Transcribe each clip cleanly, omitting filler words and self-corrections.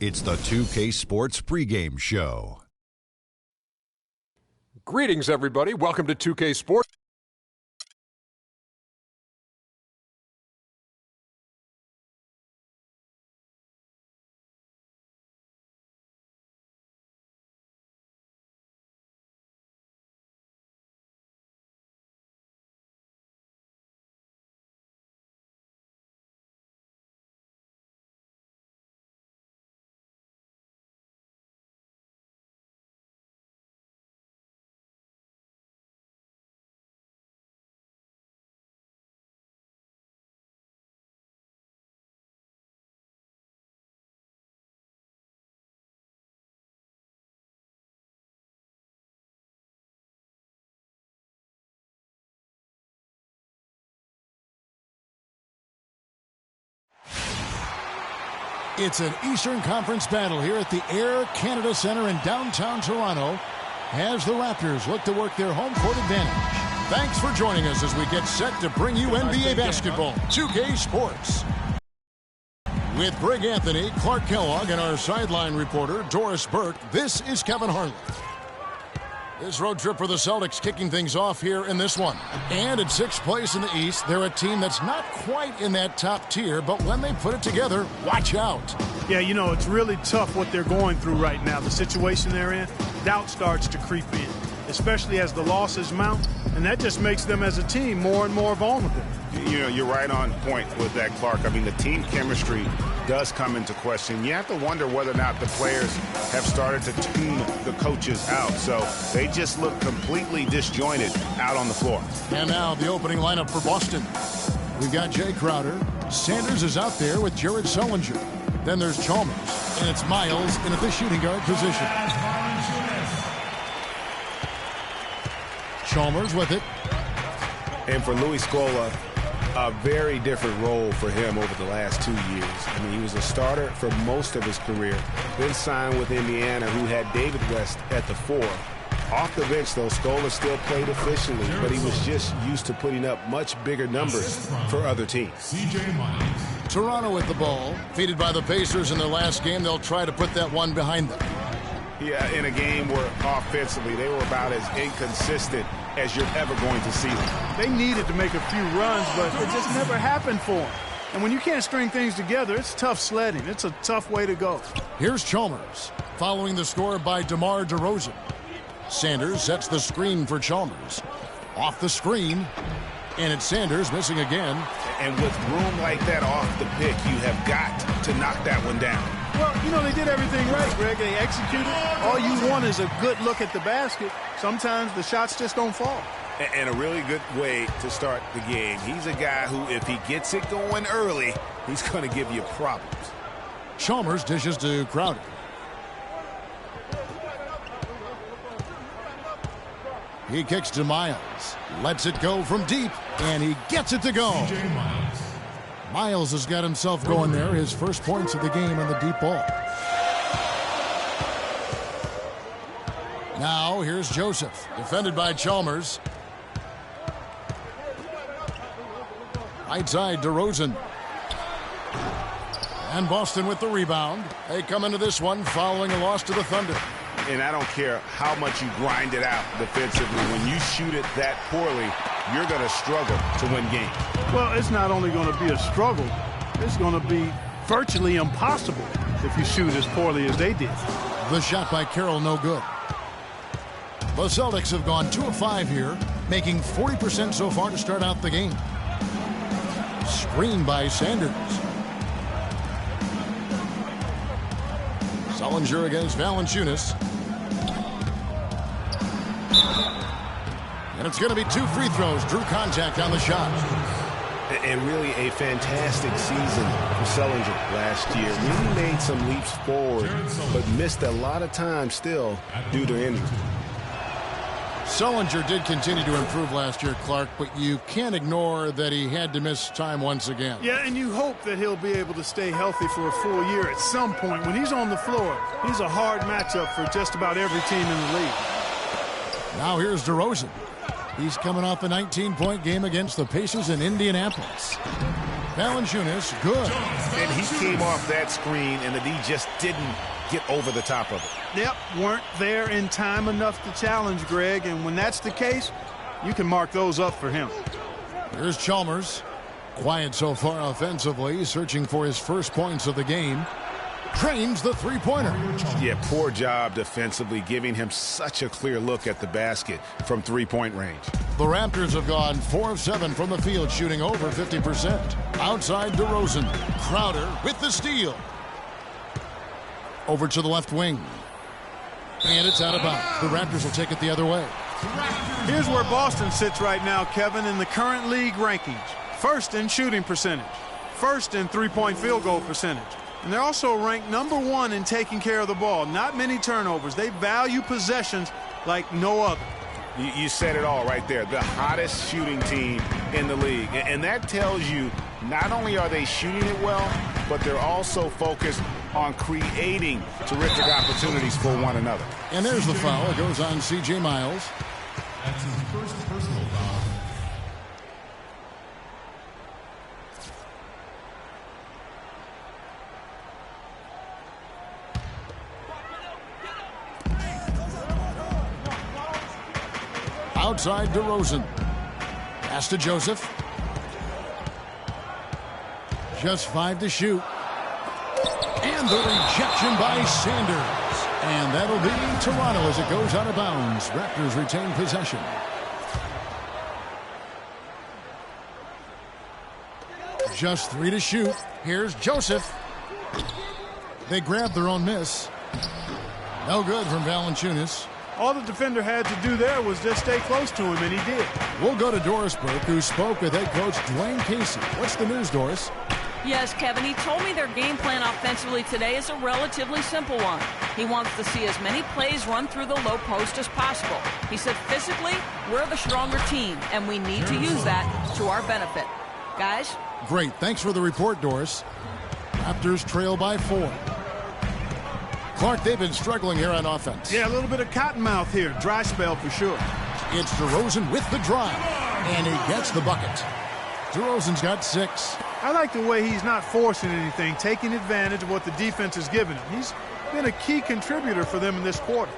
It's the 2K Sports pregame show. Greetings, everybody. Welcome to 2K Sports. It's an Eastern Conference battle here at the Air Canada Centre in downtown Toronto as the Raptors look to work their home court advantage. Thanks for joining us as we get set to bring you NBA basketball, 2K Sports. With Greg Anthony, Clark Kellogg, and our sideline reporter, Doris Burke, this is Kevin Harlan. This road trip for the Celtics kicking things off here in this one. And at sixth place in the East, they're a team that's not quite in that top tier, but when they put it together, watch out. Yeah, you know, it's really tough what they're going through right now. The situation they're in, doubt starts to creep in, especially as the losses mount, and that just makes them as a team more and more vulnerable. You know, you're right on point with that, Clark. I mean, the team chemistry does come into question. You have to wonder whether or not the players have started to tune the coaches out. So they just look completely disjointed out on the floor. And now the opening lineup for Boston. We've got Jay Crowder. Sanders is out there with Jared Sullinger. Then there's Chalmers. And it's Miles in at the shooting guard position. Chalmers with it. And for Louis Scola, a very different role for him over the last 2 years. I mean, he was a starter for most of his career, then signed with Indiana, who had David West at the 4. Off the bench, though, Scola still played efficiently, but he was just used to putting up much bigger numbers for other teams. Toronto with the ball, defeated by the Pacers in their last game. They'll try to put that one behind them. Yeah, in a game where offensively they were about as inconsistent as you're ever going to see them. They needed to make a few runs, but it just never happened for them. And when you can't string things together, it's tough sledding. It's a tough way to go. Here's Chalmers, following the score by DeMar DeRozan. Sanders sets the screen for Chalmers. Off the screen, and it's Sanders missing again. And with room like that off the pick, you have got to knock that one down. Well, you know, they did everything right, Greg. They executed. All you want is a good look at the basket. Sometimes the shots just don't fall. And a really good way to start the game. He's a guy who, if he gets it going early, he's going to give you problems. Chalmers dishes to Crowder. He kicks to Miles. Lets it go from deep, and he gets it to go. Miles has got himself going there. His first points of the game on the deep ball. Now here's Joseph, defended by Chalmers. Right side, DeRozan. And Boston with the rebound. They come into this one following a loss to the Thunder. And I don't care how much you grind it out defensively. When you shoot it that poorly, you're going to struggle to win games. Well, it's not only going to be a struggle, it's going to be virtually impossible if you shoot as poorly as they did. The shot by Carroll, no good. The Celtics have gone 2 of 5 here, making 40% so far to start out the game. Screen by Sanders. Sullinger against Valanciunas. And it's going to be 2 free throws. Drew contact on the shot. And really a fantastic season for Sullinger last year. Really made some leaps forward, but missed a lot of time still due to injury. Sullinger did continue to improve last year, Clark, but you can't ignore that he had to miss time once again. Yeah, and you hope that he'll be able to stay healthy for a full year at some point. When he's on the floor, he's a hard matchup for just about every team in the league. Now here's DeRozan. He's coming off a 19-point game against the Pacers in Indianapolis. Valanciunas, good. And he came off that screen, and the D just didn't get over the top of it. Yep, weren't there in time enough to challenge Greg, and when that's the case, you can mark those up for him. Here's Chalmers. Quiet so far offensively, searching for his first points of the game. Drains the three-pointer. Yeah, poor job defensively, giving him such a clear look at the basket from three-point range. The Raptors have gone 4 of 7 from the field, shooting over 50%. Outside DeRozan. Crowder with the steal. Over to the left wing. And it's out of bounds. The Raptors will take it the other way. Here's where Boston sits right now, Kevin, in the current league rankings. First in shooting percentage. First in three-point field goal percentage. And they're also ranked number 1 in taking care of the ball. Not many turnovers. They value possessions like no other. You said it all right there. The hottest shooting team in the league. And that tells you not only are they shooting it well, but they're also focused on creating terrific opportunities for one another. And there's the foul. It goes on C.J. Miles. That's his first personal foul. Outside DeRozan. Pass to Joseph. Just 5 to shoot. And the rejection by Sanders. And that'll be Toronto as it goes out of bounds. Raptors retain possession. Just 3 to shoot. Here's Joseph. They grab their own miss. No good from Valanciunas. All the defender had to do there was just stay close to him, and he did. We'll go to Doris Burke, who spoke with head coach Dwayne Casey. What's the news, Doris? Yes, Kevin, he told me their game plan offensively today is a relatively simple one. He wants to see as many plays run through the low post as possible. He said physically, we're the stronger team, and we need to use that to our benefit. Guys? Great. Thanks for the report, Doris. Raptors trail by 4. Clark, they've been struggling here on offense. Yeah, a little bit of cottonmouth here. Dry spell for sure. It's DeRozan with the drive, and he gets the bucket. DeRozan's got 6. I like the way he's not forcing anything, taking advantage of what the defense has given him. He's been a key contributor for them in this quarter.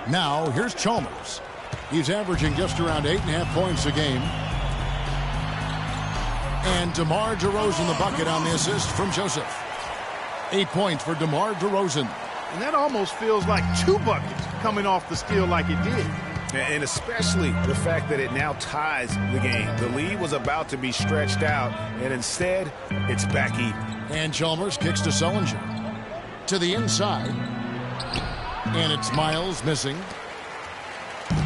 Now, here's Chalmers. He's averaging just around 8.5 points a game. And DeMar DeRozan the bucket on the assist from Joseph. 8 points for DeMar DeRozan. And that almost feels like 2 buckets coming off the steal like it did. And especially the fact that it now ties the game. The lead was about to be stretched out, and instead, it's back even. And Chalmers kicks to Sullinger. To the inside. And it's Miles missing.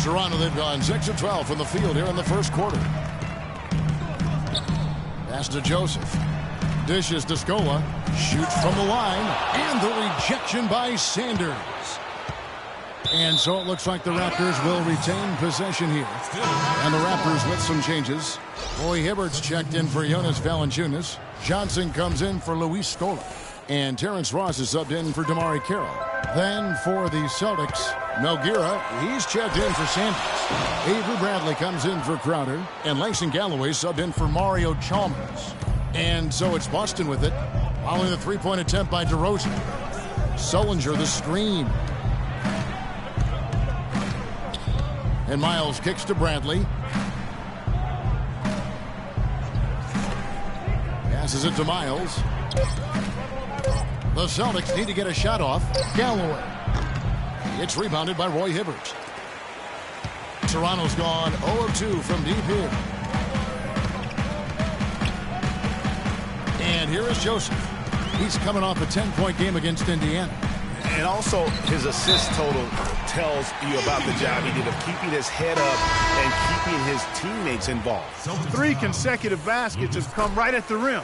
Toronto, they've gone 6 of 12 from the field here in the first quarter. Pass to Joseph. Dishes to Scola. Shoots from the line. And the rejection by Sanders. And so it looks like the Raptors will retain possession here. And the Raptors with some changes. Roy Hibbert's checked in for Jonas Valanciunas. Johnson comes in for Luis Scola. And Terrence Ross is subbed in for Damari Carroll. Then for the Celtics, Melgira, he's checked in for Sanders. Avery Bradley comes in for Crowder. And Langston Galloway subbed in for Mario Chalmers. And so it's Boston with it. Following the three-point attempt by DeRozan. Sullinger the screen. And Miles kicks to Bradley. Passes it to Miles. The Celtics need to get a shot off. Galloway. It's rebounded by Roy Hibbert. Toronto's gone 0 of 2 from deep here. And here is Joseph. He's coming off a 10-point game against Indiana. And also, his assist total tells you about the job he did of keeping his head up and keeping his teammates involved. 3 consecutive baskets have come right at the rim.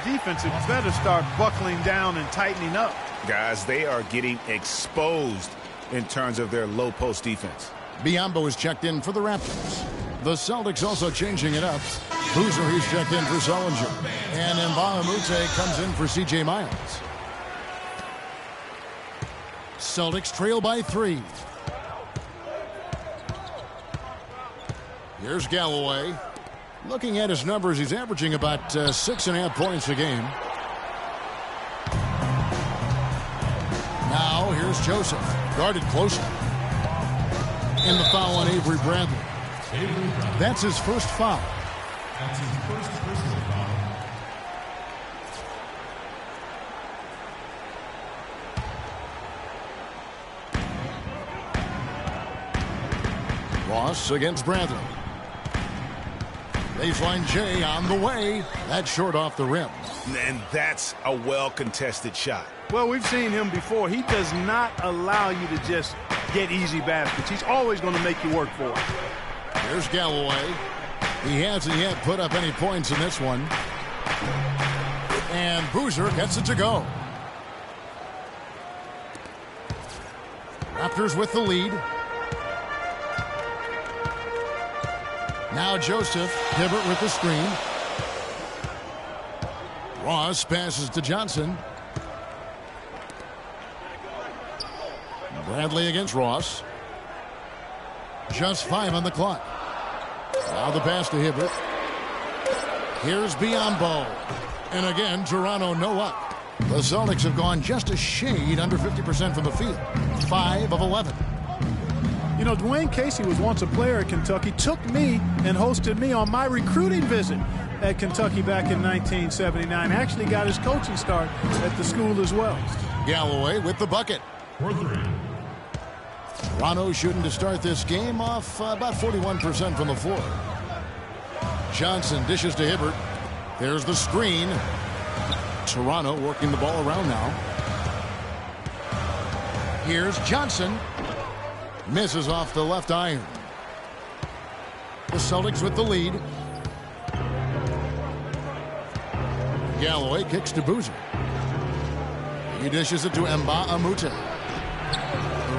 The defense had better start buckling down and tightening up. Guys, they are getting exposed in terms of their low post defense. Biyombo is checked in for the Raptors. The Celtics also changing it up. Boozer, he's checked in for Sullinger. And Mbamute comes in for C.J. Miles. Celtics trail by 3. Here's Galloway. Looking at his numbers, he's averaging about 6.5 points a game. Now here's Joseph. Guarded closely. And the foul on Avery Bradley. That's his first foul. That's his first personal foul. Ross against Bradley. Baseline J on the way. That's short off the rim. And that's a well-contested shot. Well, we've seen him before. He does not allow you to just get easy baskets. He's always going to make you work for it. Here's Galloway. He hasn't yet put up any points in this one. And Boozer gets it to go. Raptors with the lead. Now Joseph. Hibbert with the screen. Ross passes to Johnson. Bradley against Ross. Just 5 on the clock. Now the pass to Hibbert. Here's Biyombo. And again, Toronto no up. The Celtics have gone just a shade under 50% from the field. 5 of 11. You know, Dwayne Casey was once a player at Kentucky, took me and hosted me on my recruiting visit at Kentucky back in 1979. Actually got his coaching start at the school as well. Galloway with the bucket. For 3. Toronto shooting to start this game off about 41% from the floor. Johnson dishes to Hibbert. There's the screen. Toronto working the ball around now. Here's Johnson. Misses off the left iron. The Celtics with the lead. Galloway kicks to Boozer. He dishes it to Mbah-a-Moute.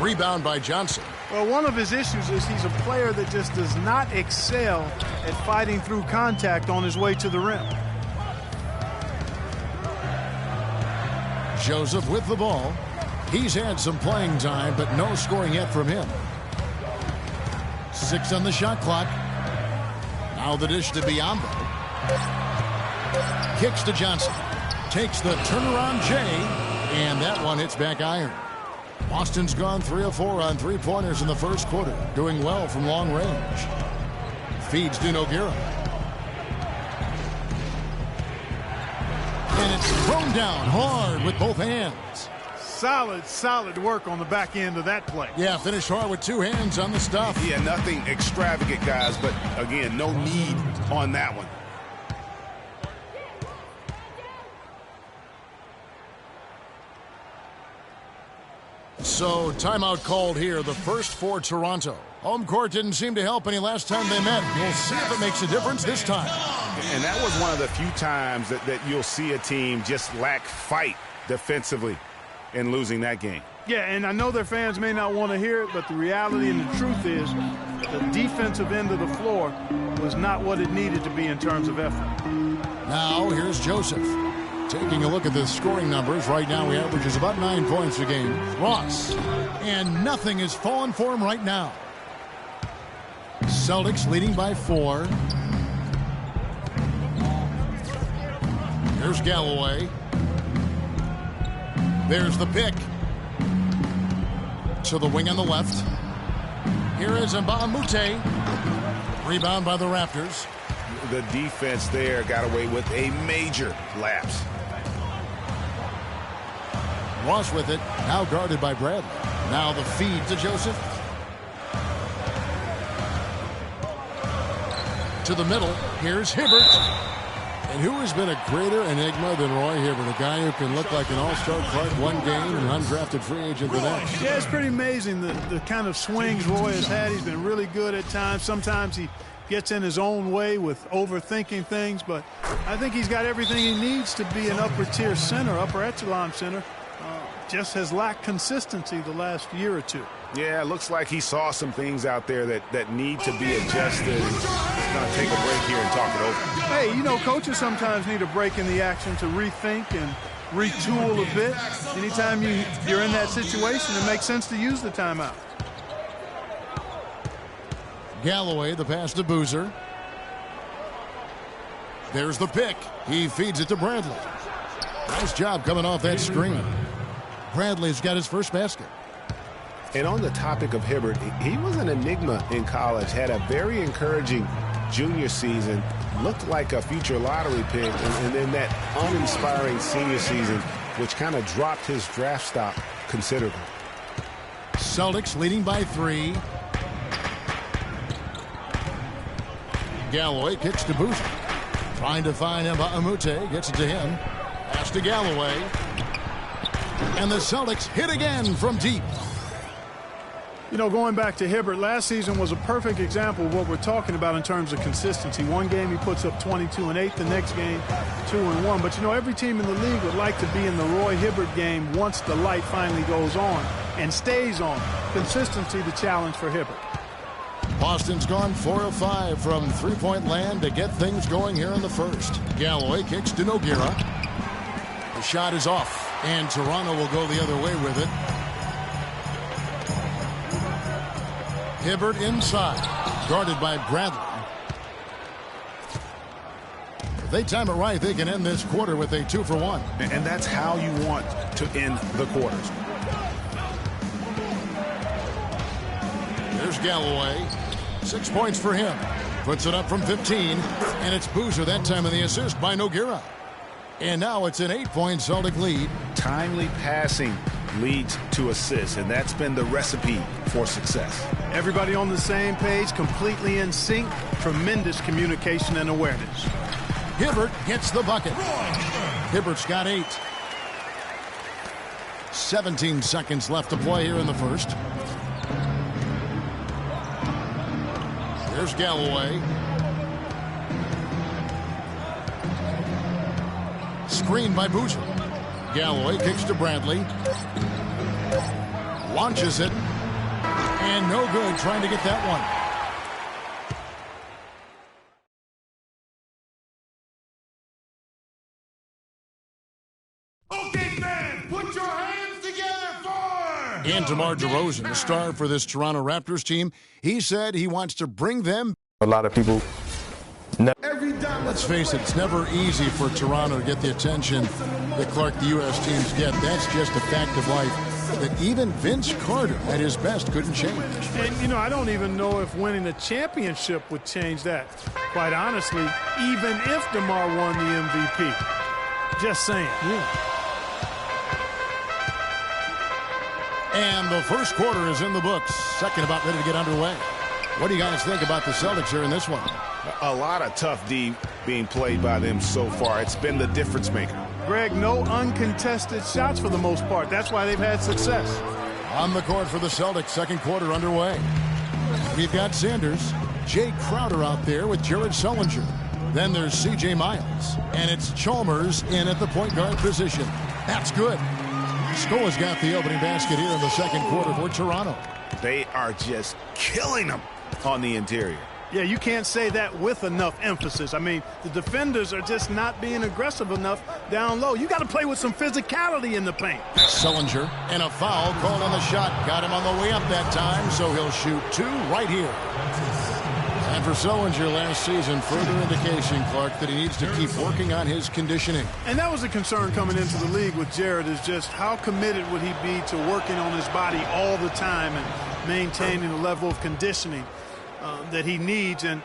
Rebound by Johnson. Well, one of his issues is he's a player that just does not excel at fighting through contact on his way to the rim. Joseph with the ball. He's had some playing time, but no scoring yet from him. 6 on the shot clock. Now the dish to Biyombo. Kicks to Johnson. Takes the turnaround J, and that one hits back iron. Boston's gone 3 of 4 on three-pointers in the first quarter, doing well from long range. Feeds to Nogueira. And it's thrown down hard with both hands. Solid work on the back end of that play. Yeah, finished hard with 2 hands on the stuff. Yeah, nothing extravagant, guys, but again, no need on that one. So, timeout called here, the first for Toronto. Home court didn't seem to help any last time they met. We'll see if it makes a difference this time. And that was one of the few times that you'll see a team just lack fight defensively in losing that game. Yeah, and I know their fans may not want to hear it, but the reality and the truth is the defensive end of the floor was not what it needed to be in terms of effort. Now, here's Joseph. Taking a look at the scoring numbers, right now he averages about 9 points a game. Ross. And nothing is falling for him right now. Celtics leading by 4. Here's Galloway. There's the pick. To the wing on the left. Here is Mbah-a-Moute. Rebound by the Raptors. The defense there got away with a major lapse. Ross with it, now guarded by Bradley. Now the feed to Joseph. To the middle, here's Hibbert. And who has been a greater enigma than Roy Hibbert, a guy who can look like an all-star card one game and an undrafted free agent the next. Yeah, it's pretty amazing the kind of swings Roy has had. He's been really good at times. Sometimes he gets in his own way with overthinking things, but I think he's got everything he needs to be an upper-tier center, upper echelon center. Just has lacked consistency the last year or two. Yeah, it looks like he saw some things out there that need to be adjusted. He's going to take a break here and talk it over. Hey, you know, coaches sometimes need a break in the action to rethink and retool a bit. Anytime you're in that situation, it makes sense to use the timeout. Galloway, the pass to Boozer. There's the pick. He feeds it to Bradley. Nice job coming off that screen. Bradley's got his first basket. And on the topic of Hibbert, he was an enigma in college, had a very encouraging junior season, looked like a future lottery pick, and then that uninspiring senior season, which kind of dropped his draft stock considerably. Celtics leading by 3. Galloway kicks to Boozer. Trying to find Amute, gets it to him. Pass to Galloway. And the Celtics hit again from deep. You know, going back to Hibbert, last season was a perfect example of what we're talking about in terms of consistency. One game he puts up 22 and 8, the next game 2 and 1. But, you know, every team in the league would like to be in the Roy Hibbert game once the light finally goes on and stays on. Consistency the challenge for Hibbert. Boston's gone 4 of 5 from three-point land to get things going here in the first. Galloway kicks to Nogueira. The shot is off, and Toronto will go the other way with it. Hibbert inside, guarded by Bradley. If they time it right, they can end this quarter with a 2 for 1. And that's how you want to end the quarters. There's Galloway. 6 points for him. Puts it up from 15, and it's Boozer that time in the assist by Nogueira. And now it's an 8-point Celtic lead. Timely passing leads to assists, and that's been the recipe for success. Everybody on the same page, completely in sync, tremendous communication and awareness. Hibbert gets the bucket. Hibbert's got 8. 17 seconds left to play here in the first. There's Galloway. Screen by Boozer. Galloway kicks to Bradley. Launches it. And no good trying to get that one. Okay, man, put your hands together for... And DeMar DeRozan, the star for this Toronto Raptors team, he said he wants to bring them. A lot of people. Let's face it, it's never easy for Toronto to get the attention that Clark, the U.S. teams get. That's just a fact of life that even Vince Carter at his best couldn't change. And, you know, I don't even know if winning a championship would change that. Quite honestly, even if DeMar won the MVP. Just saying. Yeah. And the first quarter is in the books. Second about ready to get underway. What do you guys think about the Celtics here in this one? A lot of tough D being played by them so far. It's been the difference maker. Greg, no uncontested shots for the most part. That's why they've had success. On the court for the Celtics, second quarter underway. We've got Sanders, Jay Crowder out there with Jared Sullinger. Then there's C.J. Miles, and it's Chalmers in at the point guard position. That's good. Scola's got the opening basket here in the second quarter for Toronto. They are just killing them on the interior. Yeah, you can't say that with enough emphasis. I mean, the defenders are just not being aggressive enough down low. You got to play with some physicality in the paint. Sullinger, and a foul called on the shot. Got him on the way up that time, so he'll shoot 2 right here. And for Sullinger last season, further indication, Clark, that he needs to keep working on his conditioning. And that was a concern coming into the league with Jared, is just how committed would he be to working on his body all the time and maintaining the level of conditioning that he needs. And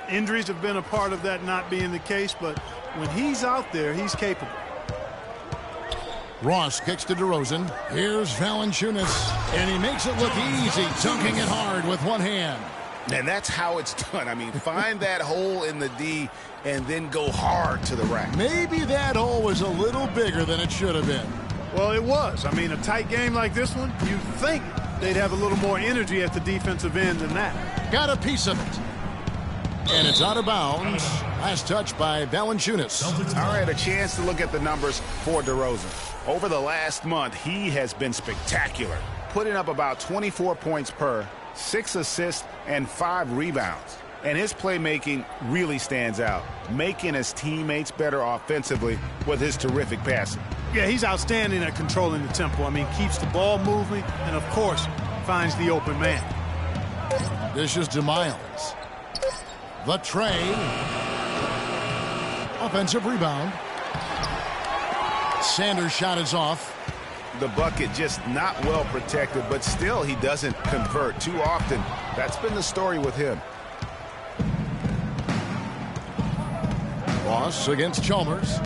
injuries have been a part of that not being the case, but when he's out there, he's capable. Ross kicks to DeRozan. Here's Valanciunas, and he makes it look easy, dunking it hard with one hand. And that's how it's done. I mean, find that hole in the D and then go hard to the rack. Maybe that hole was a little bigger than it should have been. Well, it was. I mean, a tight game like this one, you'd think they'd have a little more energy at the defensive end than that. Got a piece of it. And it's out of bounds. Last touch by Valanciunas. All right, a chance to look at the numbers for DeRozan. Over the last month, he has been spectacular, putting up about 24 points per, 6 assists, and 5 rebounds. And his playmaking really stands out, making his teammates better offensively with his terrific passing. Yeah, he's outstanding at controlling the tempo. I mean, keeps the ball moving and, of course, finds the open man. Dishes to Miles. The tray. Offensive rebound. Sanders' shot is off. The bucket just not well protected, but still he doesn't convert too often. That's been the story with him. Ross against Chalmers.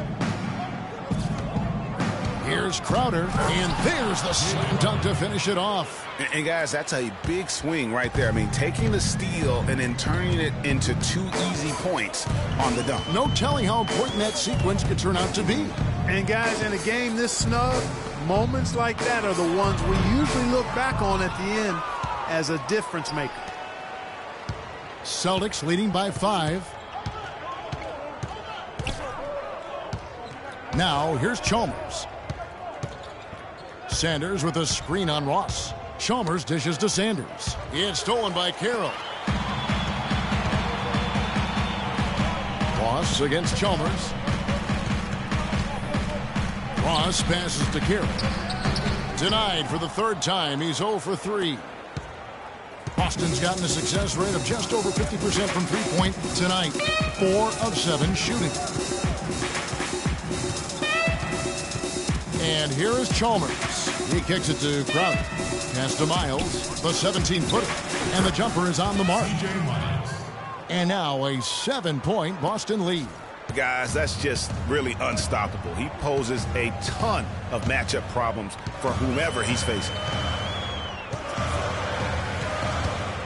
Here's Crowder, and there's the slam dunk to finish it off. And guys, that's a big swing right there. I mean, taking the steal and then turning it into 2 easy points on the dunk. No telling how important that sequence could turn out to be. And guys, in a game this snug, moments like that are the ones we usually look back on at the end as a difference maker. Celtics leading by 5. Now, here's Chalmers. Sanders with a screen on Ross. Chalmers dishes to Sanders. It's stolen by Carroll. Ross against Chalmers. Ross passes to Carroll. Denied for the 3rd time. He's 0 for 3. Boston's gotten a success rate of just over 50% from three-point tonight. 4 of 7 shooting. And here is Chalmers. He kicks it to Crowder. Pass to Miles, the 17-footer. And the jumper is on the mark. And now a 7-point Boston lead. Guys, that's just really unstoppable. He poses a ton of matchup problems for whomever he's facing.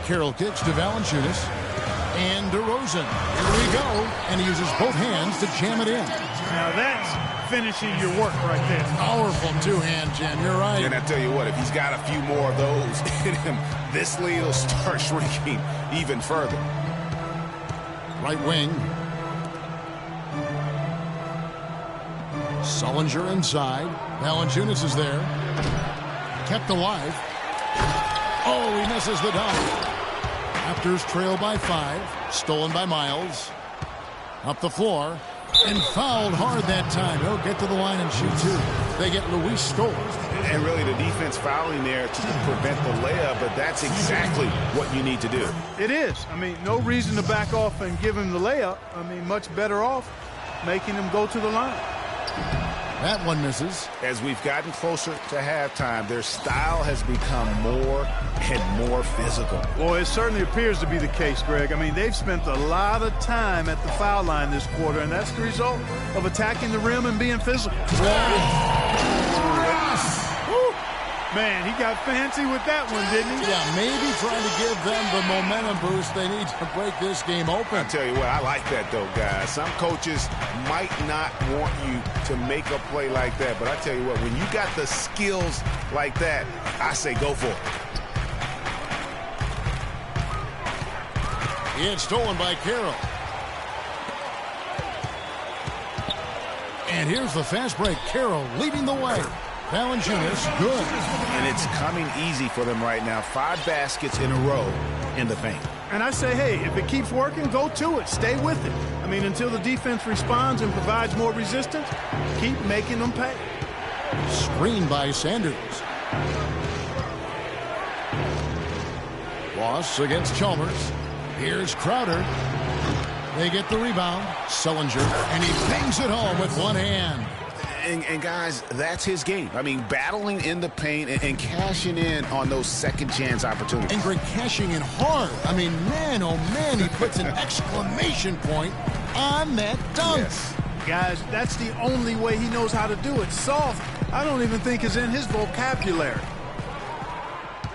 Carroll kicks to Valanciunas. And DeRozan. Here we go. And he uses both hands to jam it in. Now that's finishing your work right there. Powerful two-hand jam. You're right. And I tell you what, if he's got a few more of those in him, this lead will start shrinking even further. Right wing. Sullinger inside. Valanciunas is there. Kept alive. Oh, he misses the dunk. Raptors trail by 5. Stolen by Miles. Up the floor. And fouled hard that time. He'll get to the line and shoot 2. They get Luis stolen. And really the defense fouling there to prevent the layup, but that's exactly what you need to do. It is. I mean, no reason to back off and give him the layup. I mean, much better off making him go to the line. That one misses. As we've gotten closer to halftime, their style has become more and more physical. Well, it certainly appears to be the case, Greg. I mean, they've spent a lot of time at the foul line this quarter, and that's the result of attacking the rim and being physical. Man, he got fancy with that one, didn't he? Yeah, maybe trying to give them the momentum boost they need to break this game open. I tell you what, I like that, though, guys. Some coaches might not want you to make a play like that, but I tell you what, when you got the skills like that, I say go for it. It's stolen by Carroll. And here's the fast break. Carroll leading the way. Valanciunas, good. And it's coming easy for them right now. 5 baskets in a row in the paint. And I say, hey, if it keeps working, go to it. Stay with it. I mean, until the defense responds and provides more resistance, keep making them pay. Screen by Sanders. Ross against Chalmers. Here's Crowder. They get the rebound. Sullinger, and he bangs it home with one hand. And guys, that's his game. I mean, battling in the paint and cashing in on those second-chance opportunities. And Greg cashing in hard. I mean, man, oh, man, he puts an exclamation point on that dunk. Yes. Guys, that's the only way he knows how to do it. Soft, I don't even think is in his vocabulary.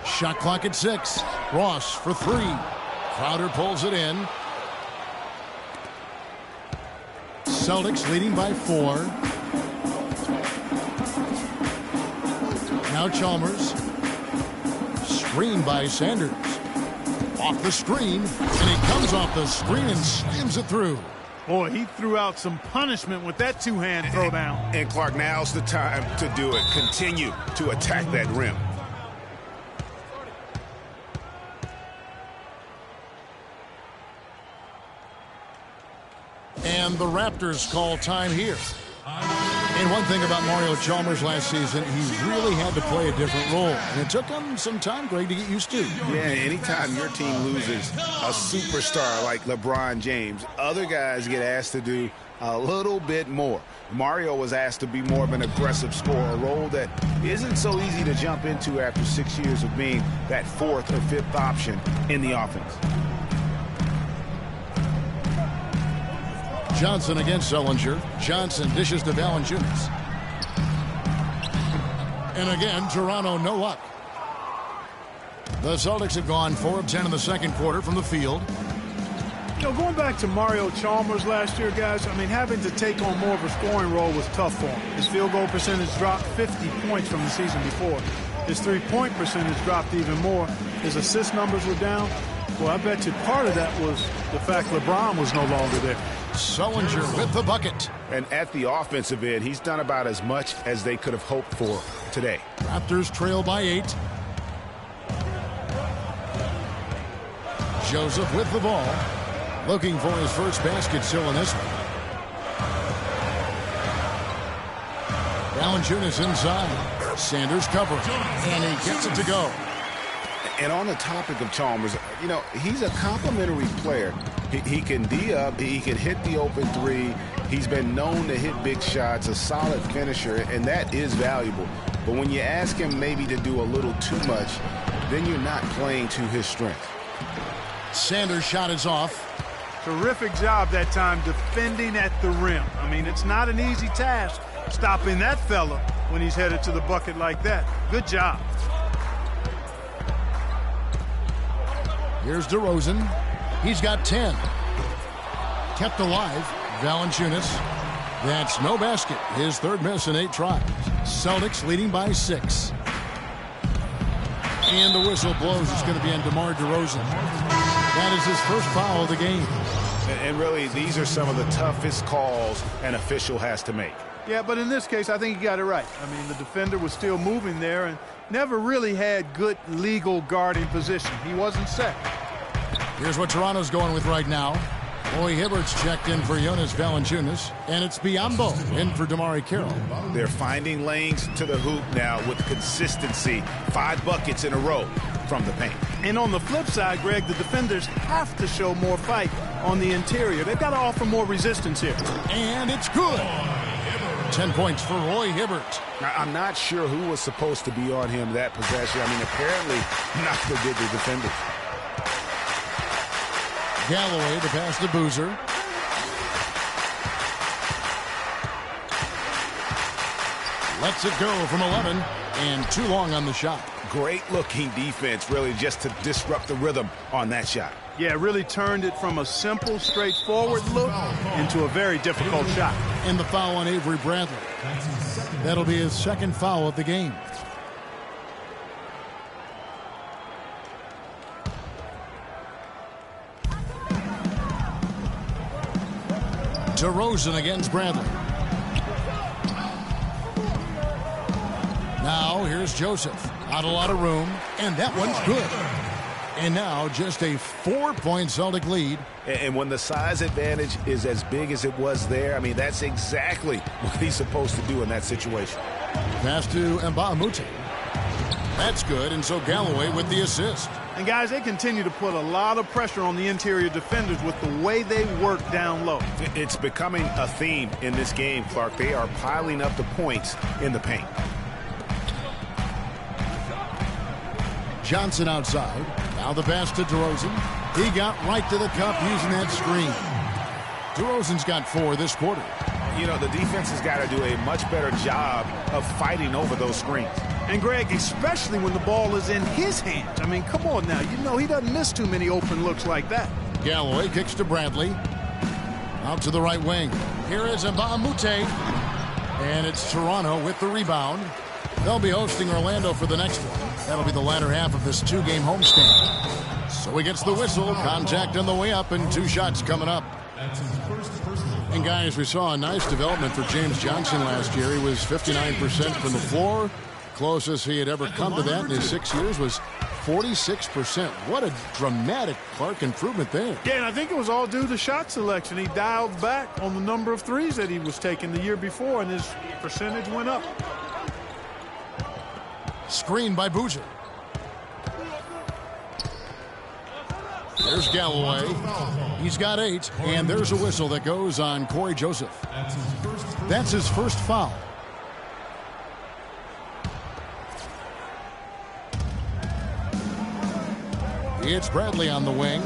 Shot clock at 6. Ross for 3. Crowder pulls it in. Celtics leading by 4. Now Chalmers. Screen by Sanders. Off the screen, and he comes off the screen and skims it through. Boy, he threw out some punishment with that two-hand throwdown. And Clark, now's the time to do it. Continue to attack that rim. And the Raptors call time here. And one thing about Mario Chalmers last season, he really had to play a different role. And it took him some time, Greg, to get used to. Yeah, anytime your team loses a superstar like LeBron James, other guys get asked to do a little bit more. Mario was asked to be more of an aggressive scorer, a role that isn't so easy to jump into after 6 years of being that fourth or fifth option in the offense. Johnson against Sullinger. Johnson dishes to Valanciunas. And again, Toronto no luck. The Celtics have gone 4 of 10 in the second quarter from the field. You know, going back to Mario Chalmers last year, guys, I mean, having to take on more of a scoring role was tough for him. His field goal percentage dropped 50 points from the season before. His three-point percentage dropped even more. His assist numbers were down. Well, I bet you part of that was the fact LeBron was no longer there. Sullinger with the bucket. And at the offensive end, he's done about as much as they could have hoped for today. Raptors trail by 8. Joseph with the ball. Looking for his first basket still in this one. Valanciunas inside. Sanders covering. And he gets it to go. And on the topic of Chalmers, you know, he's a complimentary player. He can D up, he can hit the open three. He's been known to hit big shots, a solid finisher, and that is valuable. But when you ask him maybe to do a little too much, then you're not playing to his strength. Sanders' shot is off. Terrific job that time defending at the rim. I mean, it's not an easy task stopping that fella when he's headed to the bucket like that. Good job. Here's DeRozan. He's got 10. Kept alive. Valanciunas. That's no basket. His third miss in 8 tries. Celtics leading by 6. And the whistle blows. It's going to be on DeMar DeRozan. That is his first foul of the game. And really, these are some of the toughest calls an official has to make. Yeah, but in this case, I think he got it right. I mean, the defender was still moving there and never really had good legal guarding position. He wasn't set. Here's what Toronto's going with right now. Roy Hibbert's checked in for Jonas Valanciunas, and it's Biyombo in for Damari Carroll. They're finding lanes to the hoop now with consistency. 5 buckets in a row from the paint. And on the flip side, Greg, the defenders have to show more fight on the interior. They've got to offer more resistance here. And it's good. 10 points for Roy Hibbert. Now, I'm not sure who was supposed to be on him that possession. I mean, apparently not did the defenders. Galloway to pass to Boozer. Lets it go from 11, and too long on the shot. Great looking defense, really, just to disrupt the rhythm on that shot. Yeah, really turned it from a simple, straightforward look into a very difficult shot. And the foul on Avery Bradley. That'll be his second foul of the game. DeRozan against Bradley. Now here's Joseph. Not a lot of room, and that one's good. And now just a 4-point Celtic lead. And when the size advantage is as big as it was there, I mean, that's exactly what he's supposed to do in that situation. Pass to Mbamute. That's good, and so Galloway with the assist. And, guys, they continue to put a lot of pressure on the interior defenders with the way they work down low. It's becoming a theme in this game, Clark. They are piling up the points in the paint. Johnson outside. Now the pass to DeRozan. He got right to the cup using that screen. DeRozan's got 4 this quarter. You know, the defense has got to do a much better job of fighting over those screens. And, Greg, especially when the ball is in his hands. I mean, come on now. You know he doesn't miss too many open looks like that. Galloway kicks to Bradley. Out to the right wing. Here is Mbamute. And it's Toronto with the rebound. They'll be hosting Orlando for the next one. That'll be the latter half of this 2-game homestand. So he gets the whistle. Contact on the way up and 2 shots coming up. And, guys, we saw a nice development for James Johnson last year. He was 59% from the floor. Closest he had ever come to that in his 6 years was 46%. What a dramatic Clark improvement there. Yeah, and I think it was all due to shot selection. He dialed back on the number of threes that he was taking the year before, and his percentage went up. Screen by Boozer. There's Galloway. He's got 8, and there's a whistle that goes on Corey Joseph. That's his first foul. It's Bradley on the wing.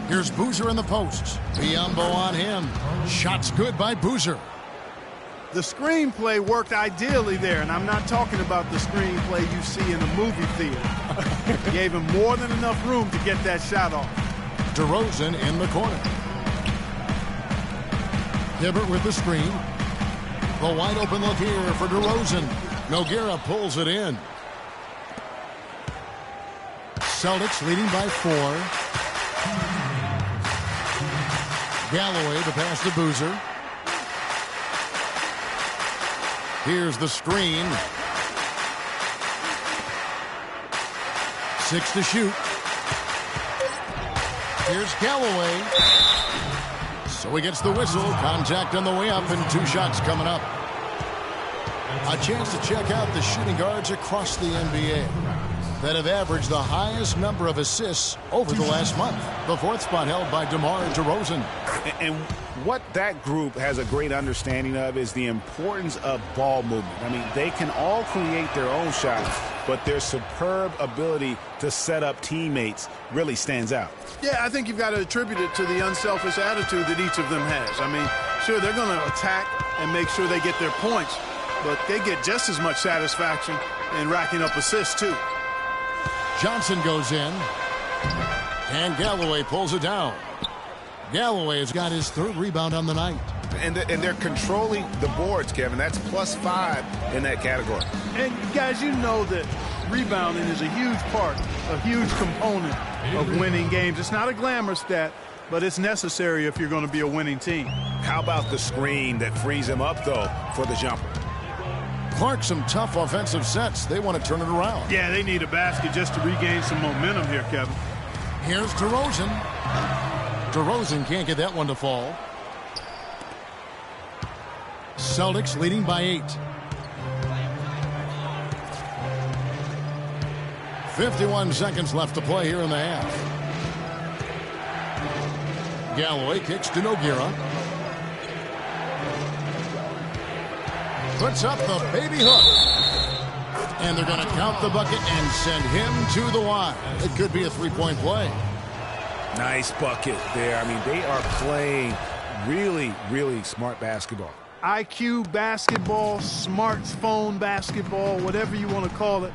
Here's Boozer in the post. Biombo on him. Shot's good by Boozer. The screenplay worked ideally there, and I'm not talking about the screenplay you see in a movie theater. Gave him more than enough room to get that shot off. DeRozan in the corner. Hibbert with the screen. The wide open look here for DeRozan. Nogueira pulls it in. Celtics leading by 4. Galloway to pass to Boozer. Here's the screen. 6 to shoot. Here's Galloway. So he gets the whistle. Contact on the way up and 2 shots coming up. A chance to check out the shooting guards across the NBA that have averaged the highest number of assists over the last month. The 4th spot held by DeMar DeRozan. And what that group has a great understanding of is the importance of ball movement. I mean, they can all create their own shots, but their superb ability to set up teammates really stands out. Yeah, I think you've got to attribute it to the unselfish attitude that each of them has. I mean, sure, they're going to attack and make sure they get their points, but they get just as much satisfaction in racking up assists, too. Johnson goes in, and Galloway pulls it down. Galloway has got his 3rd rebound on the night. And they're controlling the boards, Kevin. That's +5 in that category. And, guys, you know that rebounding is a huge part, a huge component of winning games. It's not a glamour stat, but it's necessary if you're going to be a winning team. How about the screen that frees him up, though, for the jumper? Clark, some tough offensive sets. They want to turn it around. Yeah, they need a basket just to regain some momentum here, Kevin. Here's DeRozan. DeRozan can't get that one to fall. Celtics leading by 8. 51 seconds left to play here in the half. Galloway kicks to Nogueira. Puts up the baby hook. And they're going to count the bucket and send him to the line. It could be a 3-point play. Nice bucket there. I mean, they are playing really, really smart basketball. IQ basketball, smartphone basketball, whatever you want to call it.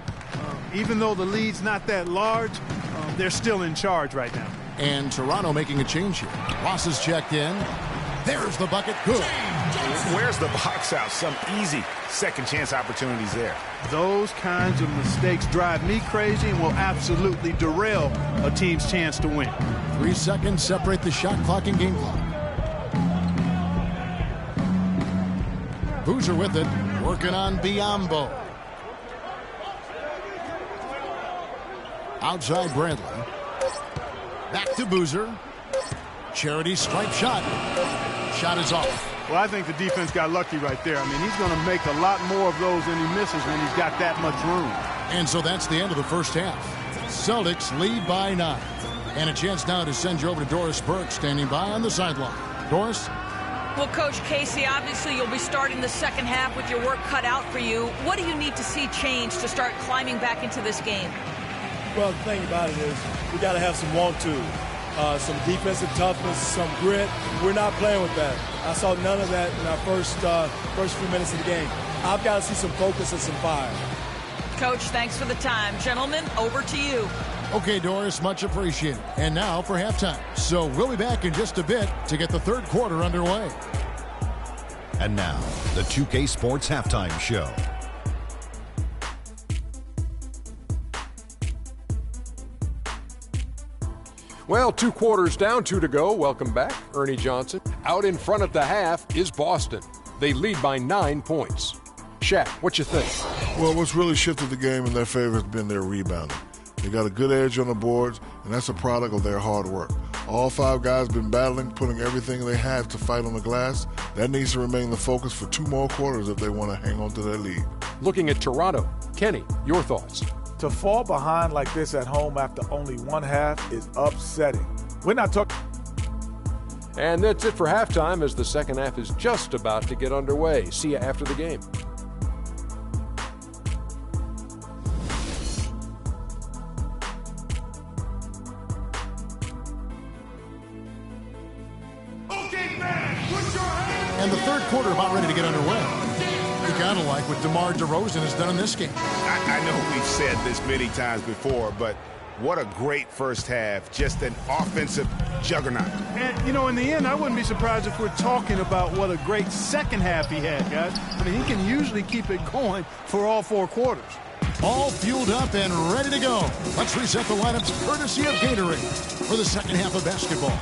Even though the lead's not that large, they're still in charge right now. And Toronto making a change here. Ross is checked in. There's the bucket. Good. Where's the box out? Some easy second chance opportunities there. Those kinds of mistakes drive me crazy and will absolutely derail a team's chance to win. 3 seconds separate the shot clock and game clock. Boozer with it, working on Biombo. Outside Bradley. Back to Boozer. Charity stripe shot. Shot is off. Well, I think the defense got lucky right there. I mean, he's going to make a lot more of those than he misses when he's got that much room. And so that's the end of the first half. Celtics lead by 9. And a chance now to send you over to Doris Burke, standing by on the sideline. Doris? Well, Coach Casey, obviously you'll be starting the second half with your work cut out for you. What do you need to see change to start climbing back into this game? Well, the thing about it is we got to have some want-to. Some defensive toughness, some grit. We're not playing with that. I saw none of that in our first few minutes of the game. I've got to see some focus and some fire. Coach, thanks for the time. Gentlemen, over to you. Okay, Doris, much appreciated. And now for halftime. So we'll be back in just a bit to get the third quarter underway. And now, the 2K Sports Halftime Show. Well, 2 quarters down, 2 to go. Welcome back, Ernie Johnson. Out in front at the half is Boston. They lead by 9 points. Shaq, what you think? Well, what's really shifted the game in their favor has been their rebounding. They got a good edge on the boards, and that's a product of their hard work. All 5 guys been battling, putting everything they have to fight on the glass. That needs to remain the focus for 2 more quarters if they want to hang on to their lead. Looking at Toronto, Kenny, your thoughts? To fall behind like this at home after only 1 half is upsetting. We're not talking. And that's it for halftime as the second half is just about to get underway. See you after the game. And the third quarter about ready to get underway. You gotta like what DeMar DeRozan has done in this game. I know we've said this many times before, but what a great first half. Just an offensive juggernaut. And, you know, in the end, I wouldn't be surprised if we're talking about what a great second half he had, guys. I mean, he can usually keep it going for all 4 quarters. All fueled up and ready to go. Let's reset the lineups courtesy of Gatorade for the second half of basketball.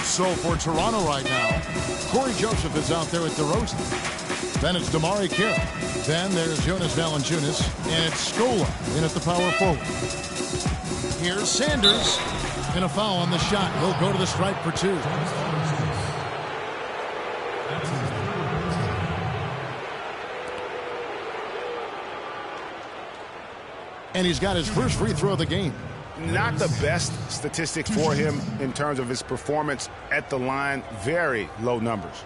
So for Toronto right now, Corey Joseph is out there with DeRozan. Then it's Damari Carroll. Then there's Jonas Valanciunas. And it's Scola in at the power forward. Here's Sanders. And a foul on the shot. He'll go to the stripe for 2. And he's got his first free throw of the game. Not the best statistics for him in terms of his performance at the line. Very low numbers.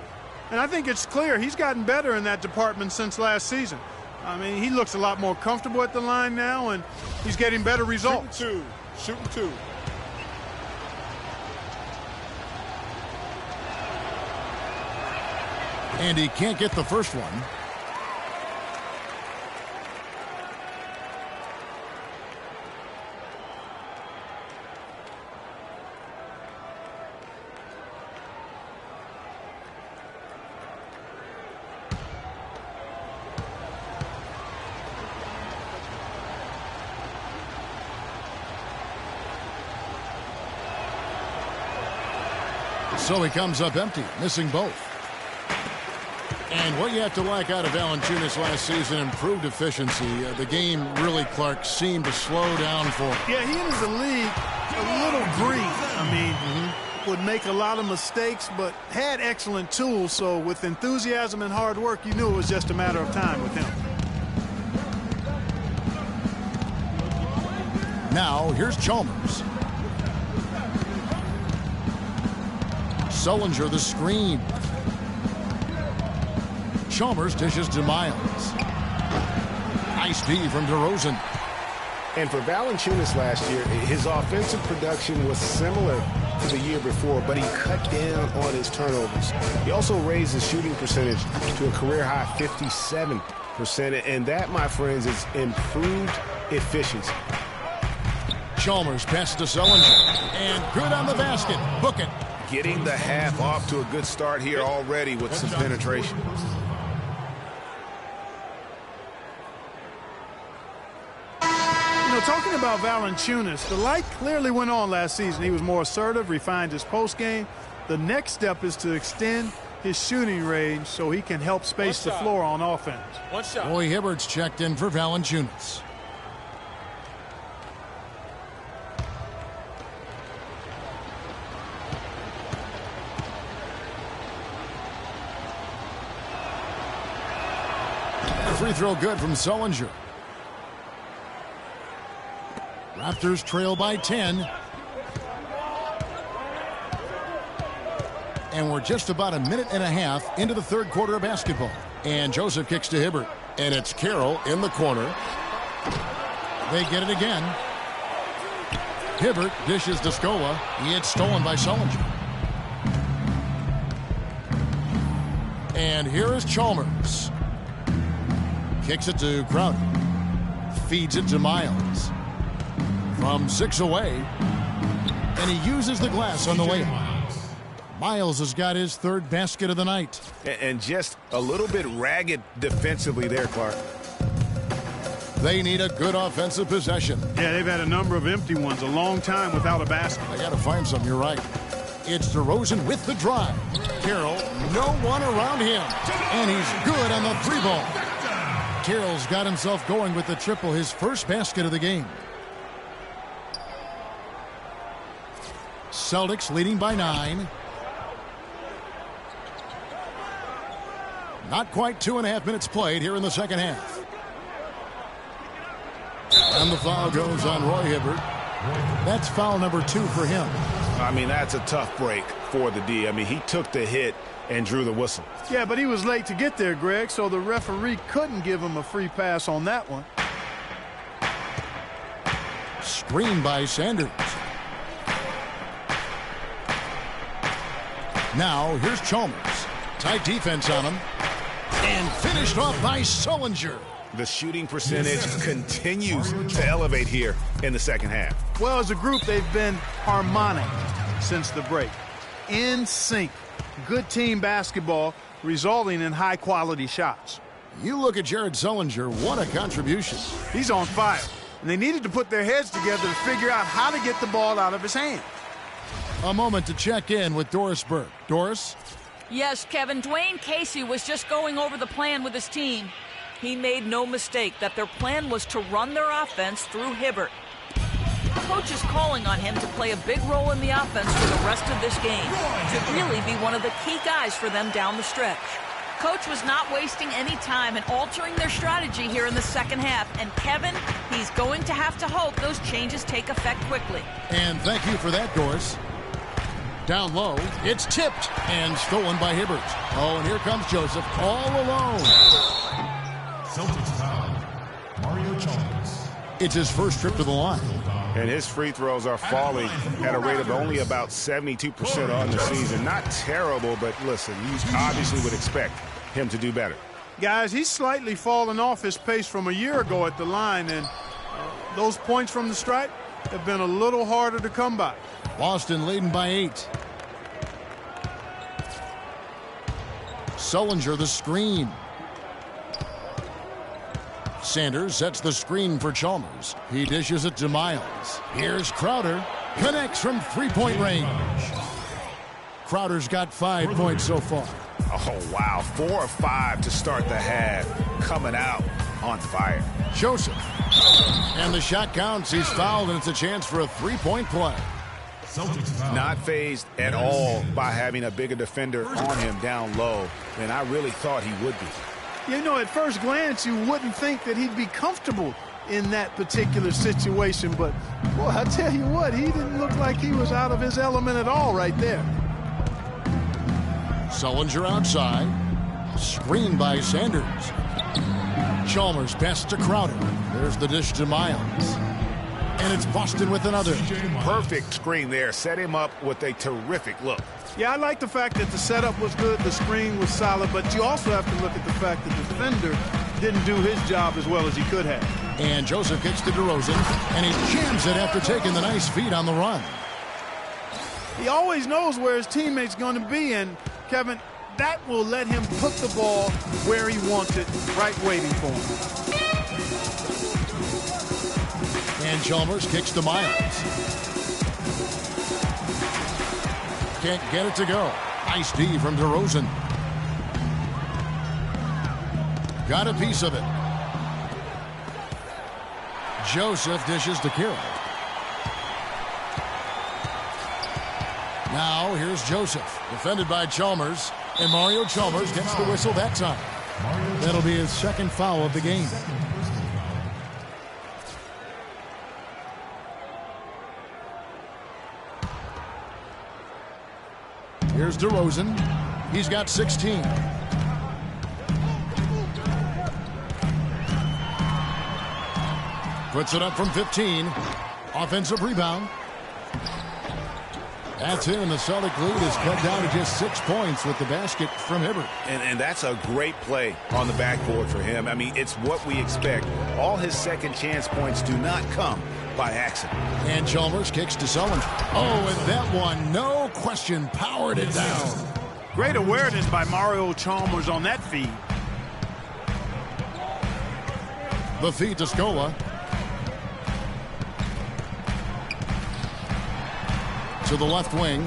And I think it's clear he's gotten better in that department since last season. I mean, he looks a lot more comfortable at the line now, and he's getting better results. Shooting 2. And he can't get the first one. So he comes up empty, missing both. And what you have to like out of Valanciunas last season, improved efficiency. The game really, Clark, seemed to slow down for him. Yeah, he enters the league a little green. I mean, would make a lot of mistakes, but had excellent tools. So with enthusiasm and hard work, you knew it was just a matter of time with him. Now, here's Chalmers. Sullinger the screen. Chalmers dishes to Miles. Nice D from DeRozan. And for Valanciunas last year, his offensive production was similar to the year before, but he cut down on his turnovers. He also raised his shooting percentage to a career-high 57%, and that, my friends, is improved efficiency. Chalmers passes to Sullinger, and good on the basket. Book it. Getting the half off to a good start here already with some penetration. You know, talking about Valanciunas, the light clearly went on last season. He was more assertive, refined his post game. The next step is to extend his shooting range so he can help space the floor on offense. One shot. Roy Hibbert's checked in for Valanciunas. Free throw good from Sullinger. Raptors trail by 10. And we're just about a minute and a half into the third quarter of basketball. And Joseph kicks to Hibbert. And it's Carroll in the corner. They get it again. Hibbert dishes to Scola. It's stolen by Sullinger. And here is Chalmers. Kicks it to Crowder. Feeds it to Miles. From 6 away. And he uses the glass on the way. Miles has got his third basket of the night. And just a little bit ragged defensively there, Clark. They need a good offensive possession. Yeah, they've had a number of empty ones, a long time without a basket. They got to find some, you're right. It's DeRozan with the drive. Carroll, no one around him. And he's good on the 3 ball. Carroll's got himself going with the triple, his first basket of the game. Celtics leading by 9. Not quite 2.5 minutes played here in the second half. And the foul goes on Roy Hibbert. That's foul number 2 for him. I mean, that's a tough break for the D. I mean, he took the hit and drew the whistle. Yeah, but he was late to get there, Greg, so the referee couldn't give him a free pass on that one. Screen by Sanders. Now, here's Chalmers. Tight defense on him. And finished off by Sullinger. The shooting percentage continues to elevate here in the second half. Well, as a group, they've been harmonic since the break. In sync. Good team basketball, resulting in high-quality shots. You look at Jared Sullinger, what a contribution. He's on fire, and they needed to put their heads together to figure out how to get the ball out of his hand. A moment to check in with Doris Burke. Doris? Yes, Kevin, Dwayne Casey was just going over the plan with his team. He made no mistake that their plan was to run their offense through Hibbert. Coach is calling on him to play a big role in the offense for the rest of this game, to really be one of the key guys for them down the stretch. Coach was not wasting any time in altering their strategy here in the second half, and Kevin, he's going to have to hope those changes take effect quickly. And thank you for that, Doris. Down low, it's tipped and stolen by Hibbert. Oh, and here comes Joseph all alone. Celtics foul. Mario Chalmers. It's his first trip to the line. And his free throws are falling at a rate of only about 72% on the season. Not terrible, but listen, you obviously would expect him to do better. Guys, he's slightly fallen off his pace from a year ago at the line, and those points from the stripe have been a little harder to come by. Boston leading by 8. Sullinger the screen. Sanders sets the screen for Chalmers. He dishes it to Miles. Here's Crowder. Connects from three-point range. Crowder's got 5 points so far. Oh, wow. 4 of 5 to start the half. Coming out on fire. Joseph. And the shot counts. He's fouled, and it's a chance for a three-point play. Not fazed at all by having a bigger defender on him down low, and I really thought he would be. You know, at first glance, you wouldn't think that he'd be comfortable in that particular situation, but, boy, I tell you what, he didn't look like he was out of his element at all right there. Sullinger outside. Screened by Sanders. Chalmers pass to Crowder. There's the dish to Miles. And it's Boston with another. Perfect screen there. Set him up with a terrific look. Yeah, I like the fact that the setup was good, the screen was solid, but you also have to look at the fact that the defender didn't do his job as well as he could have. And Joseph gets to DeRozan, and he jams it after taking the nice feed on the run. He always knows where his teammate's going to be, and, Kevin, that will let him put the ball where he wants it, right waiting for him. And Chalmers kicks to Miles. Can't get it to go. Nice D from DeRozan. Got a piece of it. Joseph dishes to Carroll. Now here's Joseph, defended by Chalmers, and Mario Chalmers gets the whistle that time. That'll be his second foul of the game. Here's DeRozan. He's got 16. Puts it up from 15. Offensive rebound. That's in. The Celtic lead is cut down to just 6 points with the basket from Hibbert. And that's a great play on the backboard for him. I mean, it's what we expect. All his second chance points do not come by accident. And Chalmers kicks to Sullinger. Oh, and that one, no question, powered it down. Great awareness by Mario Chalmers on that feed. The feed to Scola. To the left wing.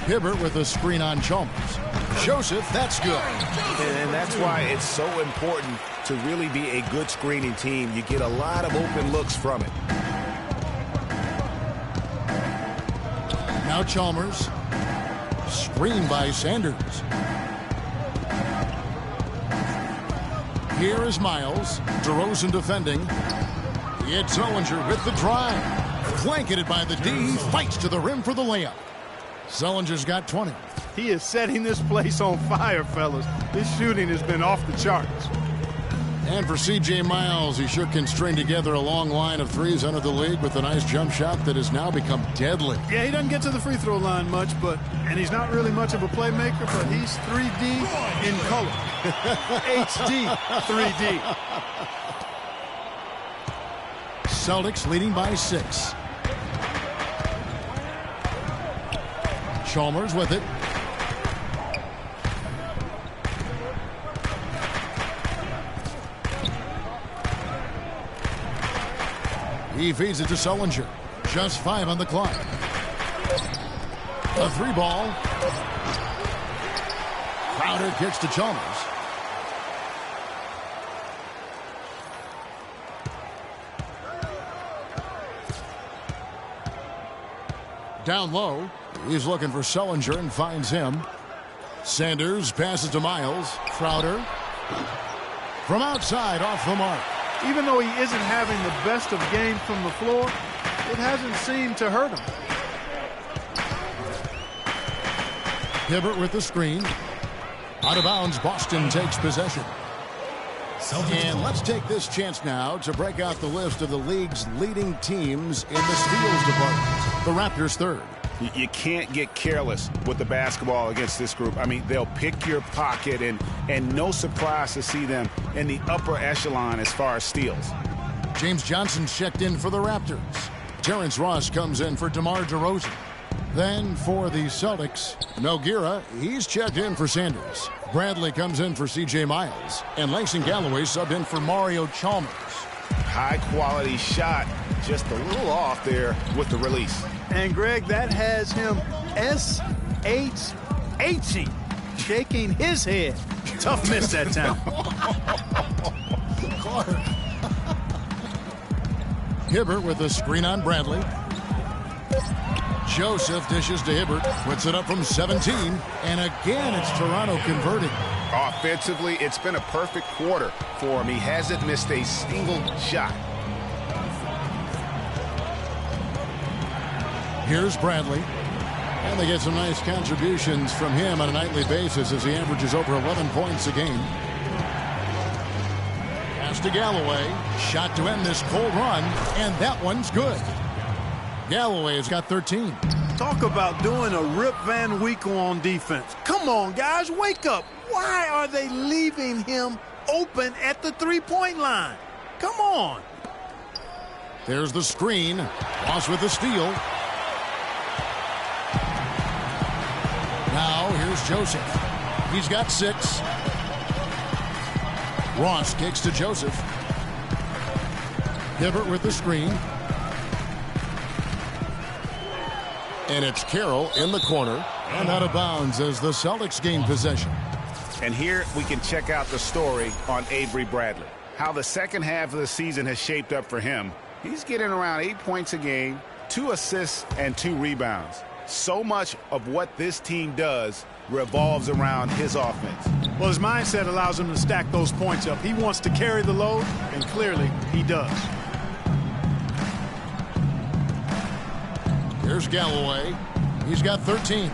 Hibbert with a screen on Chalmers. Joseph, that's good. And that's why it's so important to really be a good screening team. You get a lot of open looks from it. Now Chalmers. Screen by Sanders. Here is Miles. DeRozan defending. It's Sullinger with the drive. Blanketed by the D. He fights to the rim for the layup. Sullinger's got 20. He is setting this place on fire, fellas. This shooting has been off the charts. And for C.J. Miles, he sure can string together a long line of threes under the league with a nice jump shot that has now become deadly. Yeah, he doesn't get to the free throw line much, and he's not really much of a playmaker, but he's 3D in color. HD 3D. Celtics leading by 6. Chalmers with it. He feeds it to Sullinger. Just 5 on the clock. A 3 ball. Crowder kicks to Chalmers. Down low. He's looking for Sullinger and finds him. Sanders passes to Miles. Crowder. From outside, off the mark. Even though he isn't having the best of games from the floor, it hasn't seemed to hurt him. Hibbert with the screen. Out of bounds, Boston takes possession. And let's take this chance now to break out the list of the league's leading teams in the steals department. The Raptors third. You can't get careless with the basketball against this group. I mean, they'll pick your pocket, and no surprise to see them in the upper echelon as far as steals. James Johnson checked in for the Raptors. Terrence Ross comes in for DeMar DeRozan. Then for the Celtics, Nogueira, he's checked in for Sanders. Bradley comes in for C.J. Miles. And Langston Galloway subbed in for Mario Chalmers. High-quality shot, just a little off there with the release. And, Greg, that has him SHHing, shaking his head. Tough miss that time. Hibbert with a screen on Bradley. Joseph dishes to Hibbert, puts it up from 17, and again it's Toronto converting. Offensively, it's been a perfect quarter for him. He hasn't missed a single shot. Here's Bradley, and they get some nice contributions from him on a nightly basis as he averages over 11 points a game. Pass to Galloway, shot to end this cold run, and that one's good. Galloway has got 13. Talk about doing a Rip Van Winkle on defense. Come on, guys, wake up. Why are they leaving him open at the three-point line? Come on. There's the screen. Ross with the steal. Now here's Joseph. He's got 6. Ross kicks to Joseph. Hibbert with the screen. And it's Carroll in the corner and out of bounds as the Celtics gain possession. And here we can check out the story on Avery Bradley. How the second half of the season has shaped up for him. He's getting around 8 points a game, 2 assists, and 2 rebounds. So much of what this team does revolves around his offense. Well, his mindset allows him to stack those points up. He wants to carry the load, and clearly he does. Here's Galloway. He's got 13.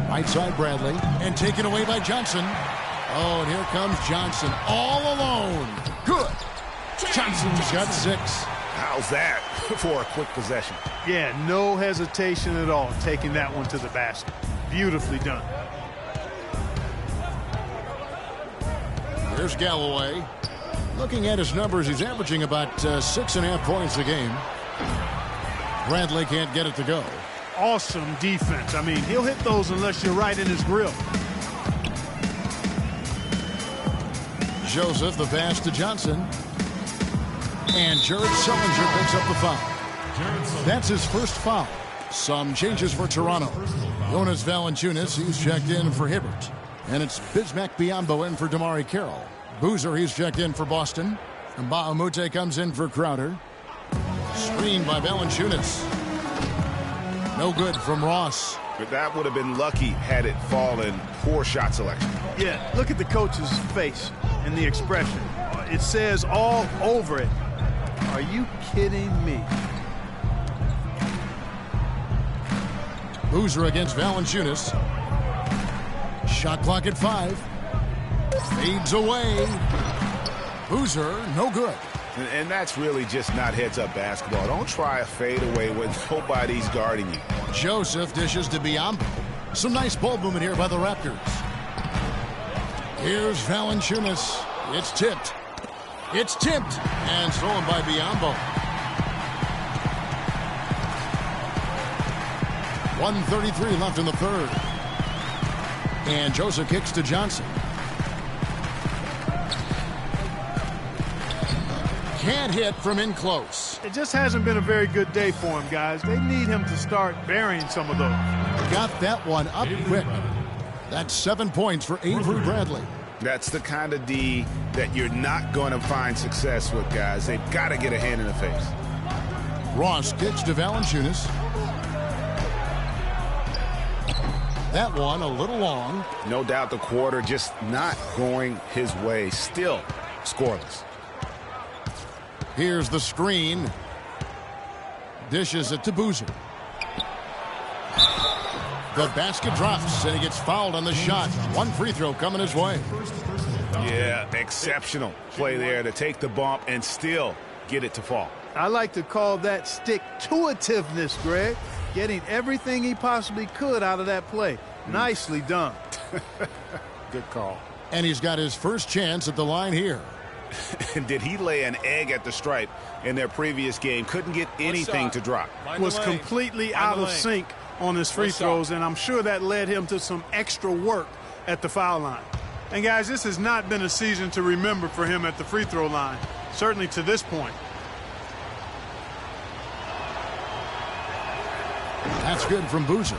Right side Bradley. And taken away by Johnson. Oh, and here comes Johnson all alone. Good. Johnson's got 6. How's that for a quick possession? Yeah, no hesitation at all taking that one to the basket. Beautifully done. Here's Galloway. Looking at his numbers, he's averaging about 6.5 points a game. Bradley can't get it to go. Awesome defense. I mean, he'll hit those unless you're right in his grill. Joseph, the pass to Johnson. And Jared Sullinger picks up the foul. That's his first foul. Some changes for Toronto. Jonas Valanciunas, he's checked in for Hibbert. And it's Bismack Biyombo in for Damari Carroll. Boozer, he's checked in for Boston. And Mbah-a-Moute comes in for Crowder. Screen by Valanciunas. No good from Ross. But that would have been lucky had it fallen. Poor shot selection. Yeah, look at the coach's face and the expression. It says all over it. Are you kidding me? Boozer against Valanciunas. Shot clock at 5. Fades away. Boozer, no good. And that's really just not heads-up basketball. Don't try a fadeaway when nobody's guarding you. Joseph dishes to Biyombo. Some nice ball movement here by the Raptors. Here's Valanciunas. It's tipped. It's tipped and stolen by Biyombo. 1:33 left in the third. And Joseph kicks to Johnson. Can't hit from in close. It just hasn't been a very good day for him, guys. They need him to start burying some of those. Got that one up quick. That's 7 points for Avery Bradley. That's the kind of D that you're not going to find success with, guys. They've got to get a hand in the face. Ross kicks to Valanciunas. That one a little long. No doubt the quarter just not going his way. Still scoreless. Here's the screen. Dishes it to Boozer. The basket drops, and he gets fouled on the shot. One free throw coming his way. Yeah, exceptional play there to take the bump and still get it to fall. I like to call that stick-to-itiveness, Greg. Getting everything he possibly could out of that play. Nicely done. Good call. And he's got his first chance at the line here. Did he lay an egg at the stripe in their previous game? Couldn't get anything to drop. Was completely out of sync on his free throws, and I'm sure that led him to some extra work at the foul line. And, guys, this has not been a season to remember for him at the free throw line, certainly to this point. That's good from Boozer.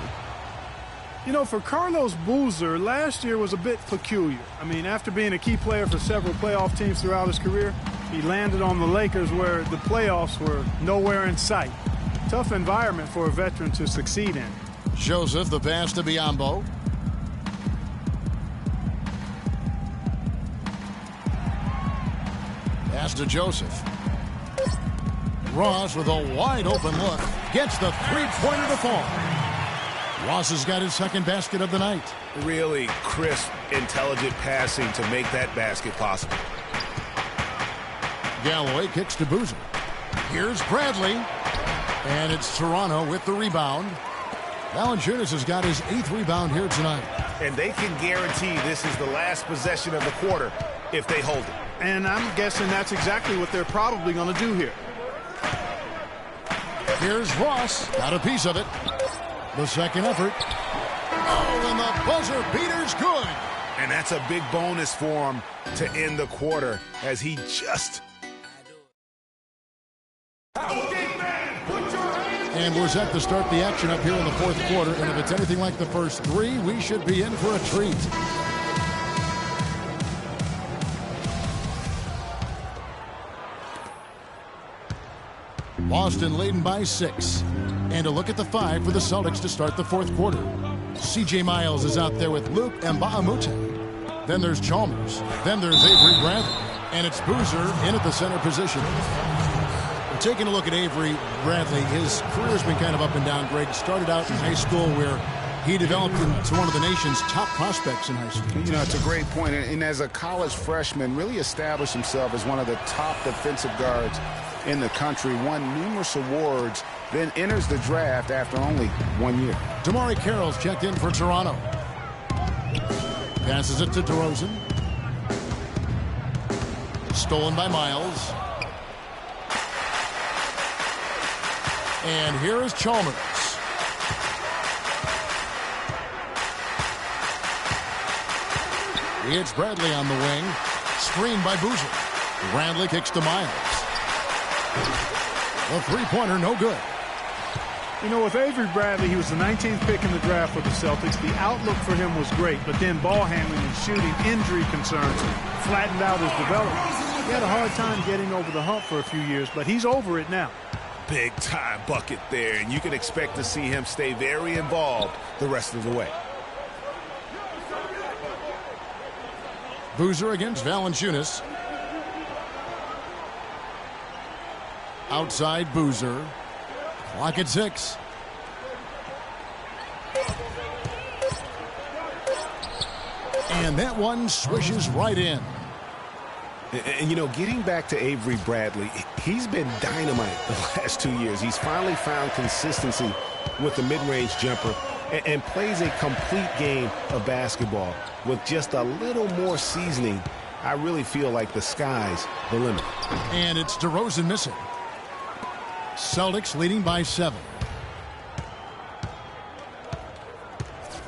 You know, for Carlos Boozer, last year was a bit peculiar. I mean, after being a key player for several playoff teams throughout his career, he landed on the Lakers where the playoffs were nowhere in sight. Tough environment for a veteran to succeed in. Joseph, the pass to Biyombo. Pass to Joseph. Ross with a wide open look. Gets the three-pointer to fall. Ross has got his second basket of the night. Really crisp, intelligent passing to make that basket possible. Galloway kicks to Boozer. Here's Bradley. And it's Toronto with the rebound. Valanciunas has got his 8th rebound here tonight. And they can guarantee this is the last possession of the quarter if they hold it. And I'm guessing that's exactly what they're probably going to do here. Here's Ross. Got a piece of it. The second effort. Oh, and the buzzer beater's good. And that's a big bonus for him to end the quarter as he just... And we're set to start the action up here in the fourth quarter. And if it's anything like the first three, we should be in for a treat. Boston leading by 6. And a look at the 5 for the Celtics to start the fourth quarter. C.J. Miles is out there with Luke and Mbah-a-Moute. Then there's Chalmers. Then there's Avery Bradley. And it's Boozer in at the center position. Taking a look at Avery Bradley, his career's been kind of up and down. Greg started out in high school where he developed into one of the nation's top prospects in high school. You know, it's a great point. And as a college freshman, really established himself as one of the top defensive guards in the country, won numerous awards, then enters the draft after only 1 year. Damari Carroll's checked in for Toronto. Passes it to DeRozan. Stolen by Miles. And here is Chalmers. It's Bradley on the wing. Screened by Boozer. Bradley kicks to Miles. The three-pointer, no good. You know, with Avery Bradley, he was the 19th pick in the draft for the Celtics. The outlook for him was great, but then ball handling and shooting injury concerns flattened out his development. He had a hard time getting over the hump for a few years, but he's over it now. Big time bucket there, and you can expect to see him stay very involved the rest of the way. Boozer against Valanciunas. Outside Boozer. Clock at 6. And that one swishes right in. And, you know, getting back to Avery Bradley, he's been dynamite the last 2 years. He's finally found consistency with the mid-range jumper and plays a complete game of basketball. With just a little more seasoning, I really feel like the sky's the limit. And it's DeRozan missing. Celtics leading by 7.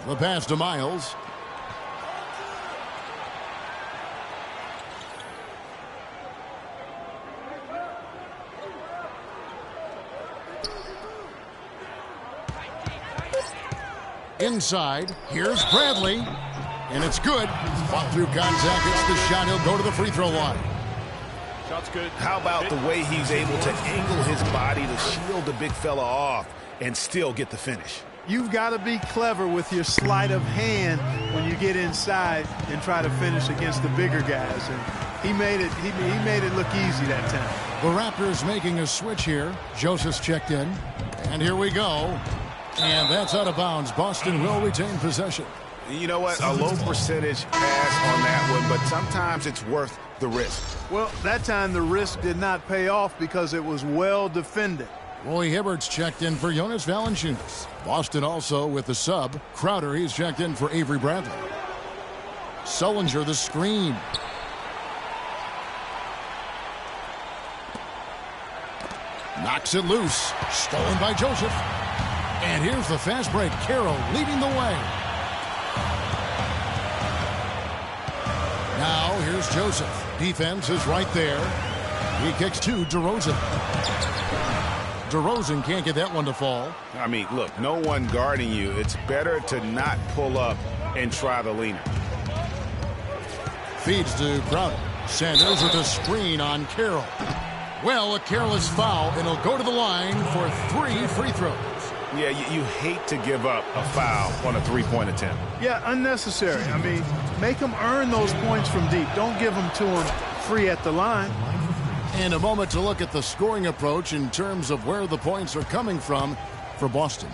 The pass to Miles. Inside, here's Bradley, and it's good. Fought through contact, it's the shot. He'll go to the free throw line. Shot's good. How about the way he's able to angle his body to shield the big fella off and still get the finish? You've got to be clever with your sleight of hand when you get inside and try to finish against the bigger guys. And he made it look easy that time. The Raptors making a switch here. Joseph's checked in, and here we go. And that's out of bounds. Boston will retain possession. You know what? A low percentage pass on that one, but sometimes it's worth the risk. Well, that time the risk did not pay off because it was well defended. Roy Hibbert's checked in for Jonas Valanciunas. Boston also with the sub. Crowder, he's checked in for Avery Bradley. Sullinger, the screen. Knocks it loose. Stolen by Joseph. And here's the fast break. Carroll leading the way. Now here's Joseph. Defense is right there. He kicks to DeRozan. DeRozan can't get that one to fall. I mean, look, no one guarding you. It's better to not pull up and try the leaner. Feeds to Crowder. Sanders with a screen on Carroll. Well, a careless foul, and he'll go to the line for 3 free throws. Yeah, you hate to give up a foul on a three-point attempt. Yeah, unnecessary. I mean, make them earn those points from deep. Don't give them to them free at the line. And a moment to look at the scoring approach in terms of where the points are coming from for Boston.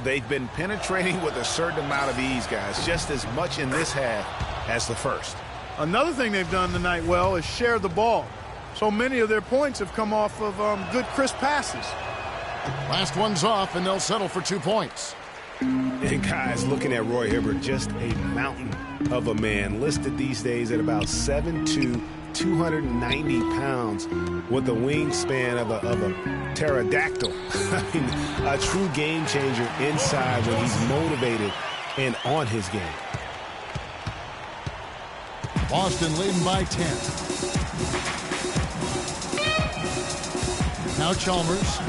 They've been penetrating with a certain amount of ease, guys, just as much in this half as the first. Another thing they've done tonight well is share the ball. So many of their points have come off of good, crisp passes. Last one's off, and they'll settle for 2 points. And guys, looking at Roy Hibbert, just a mountain of a man, listed these days at about 7'2", 290 pounds, with the wingspan of a pterodactyl. I mean, a true game changer inside when he's motivated and on his game. Boston leading by 10. Now Chalmers.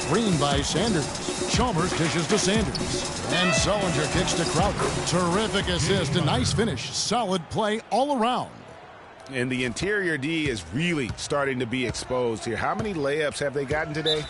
Screened by Sanders. Chalmers dishes to Sanders. And Sullinger kicks to Crowder. Terrific assist, a nice finish. Solid play all around. And the interior D is really starting to be exposed here. How many layups have they gotten today?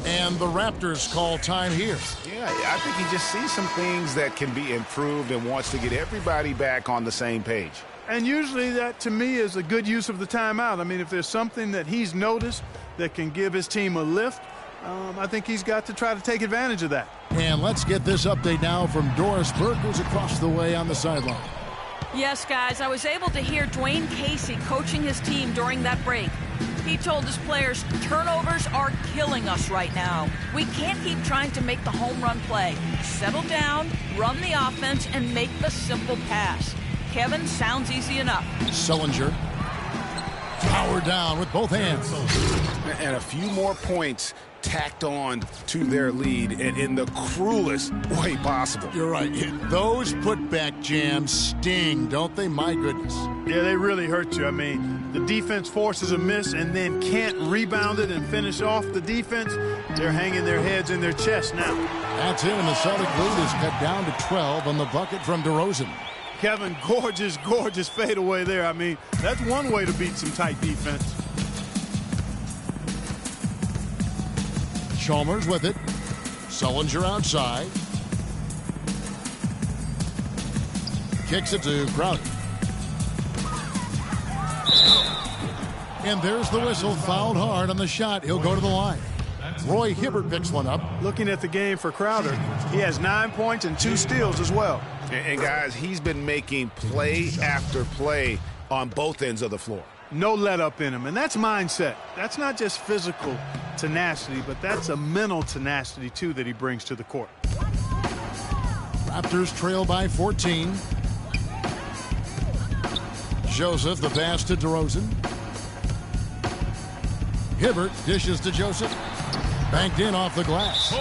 And the Raptors call time here. Yeah, I think he just sees some things that can be improved and wants to get everybody back on the same page. And usually that, to me, is a good use of the timeout. I mean, if there's something that he's noticed that can give his team a lift, I think he's got to try to take advantage of that. And let's get this update now from Doris Burke, who's across the way on the sideline. Yes, guys, I was able to hear Dwayne Casey coaching his team during that break. He told his players, turnovers are killing us right now. We can't keep trying to make the home run play. Settle down, run the offense, and make the simple pass. Kevin, sounds easy enough. Sullinger. Power down with both hands. And a few more points tacked on to their lead and in the cruelest way possible. You're right. Those putback jams sting, don't they? My goodness. Yeah, they really hurt you. I mean, the defense forces a miss and then can't rebound it and finish off the defense. They're hanging their heads in their chest now. That's it, and the Celtic lead is cut down to 12 on the bucket from DeRozan. Kevin, gorgeous fadeaway there. I mean, that's one way to beat some tight defense. Chalmers with it. Sullinger outside. Kicks it to Crowder. And there's the whistle. Fouled hard on the shot. He'll go to the line. Roy Hibbert picks one up. Looking at the game for Crowder, he has 9 points and 2 steals as well. And guys, he's been making play after play on both ends of the floor. No let up in him, and that's mindset. That's not just physical tenacity, but that's a mental tenacity, too, that he brings to the court. Raptors trail by 14. Joseph, the pass to DeRozan. Hibbert dishes to Joseph. Banked in off the glass.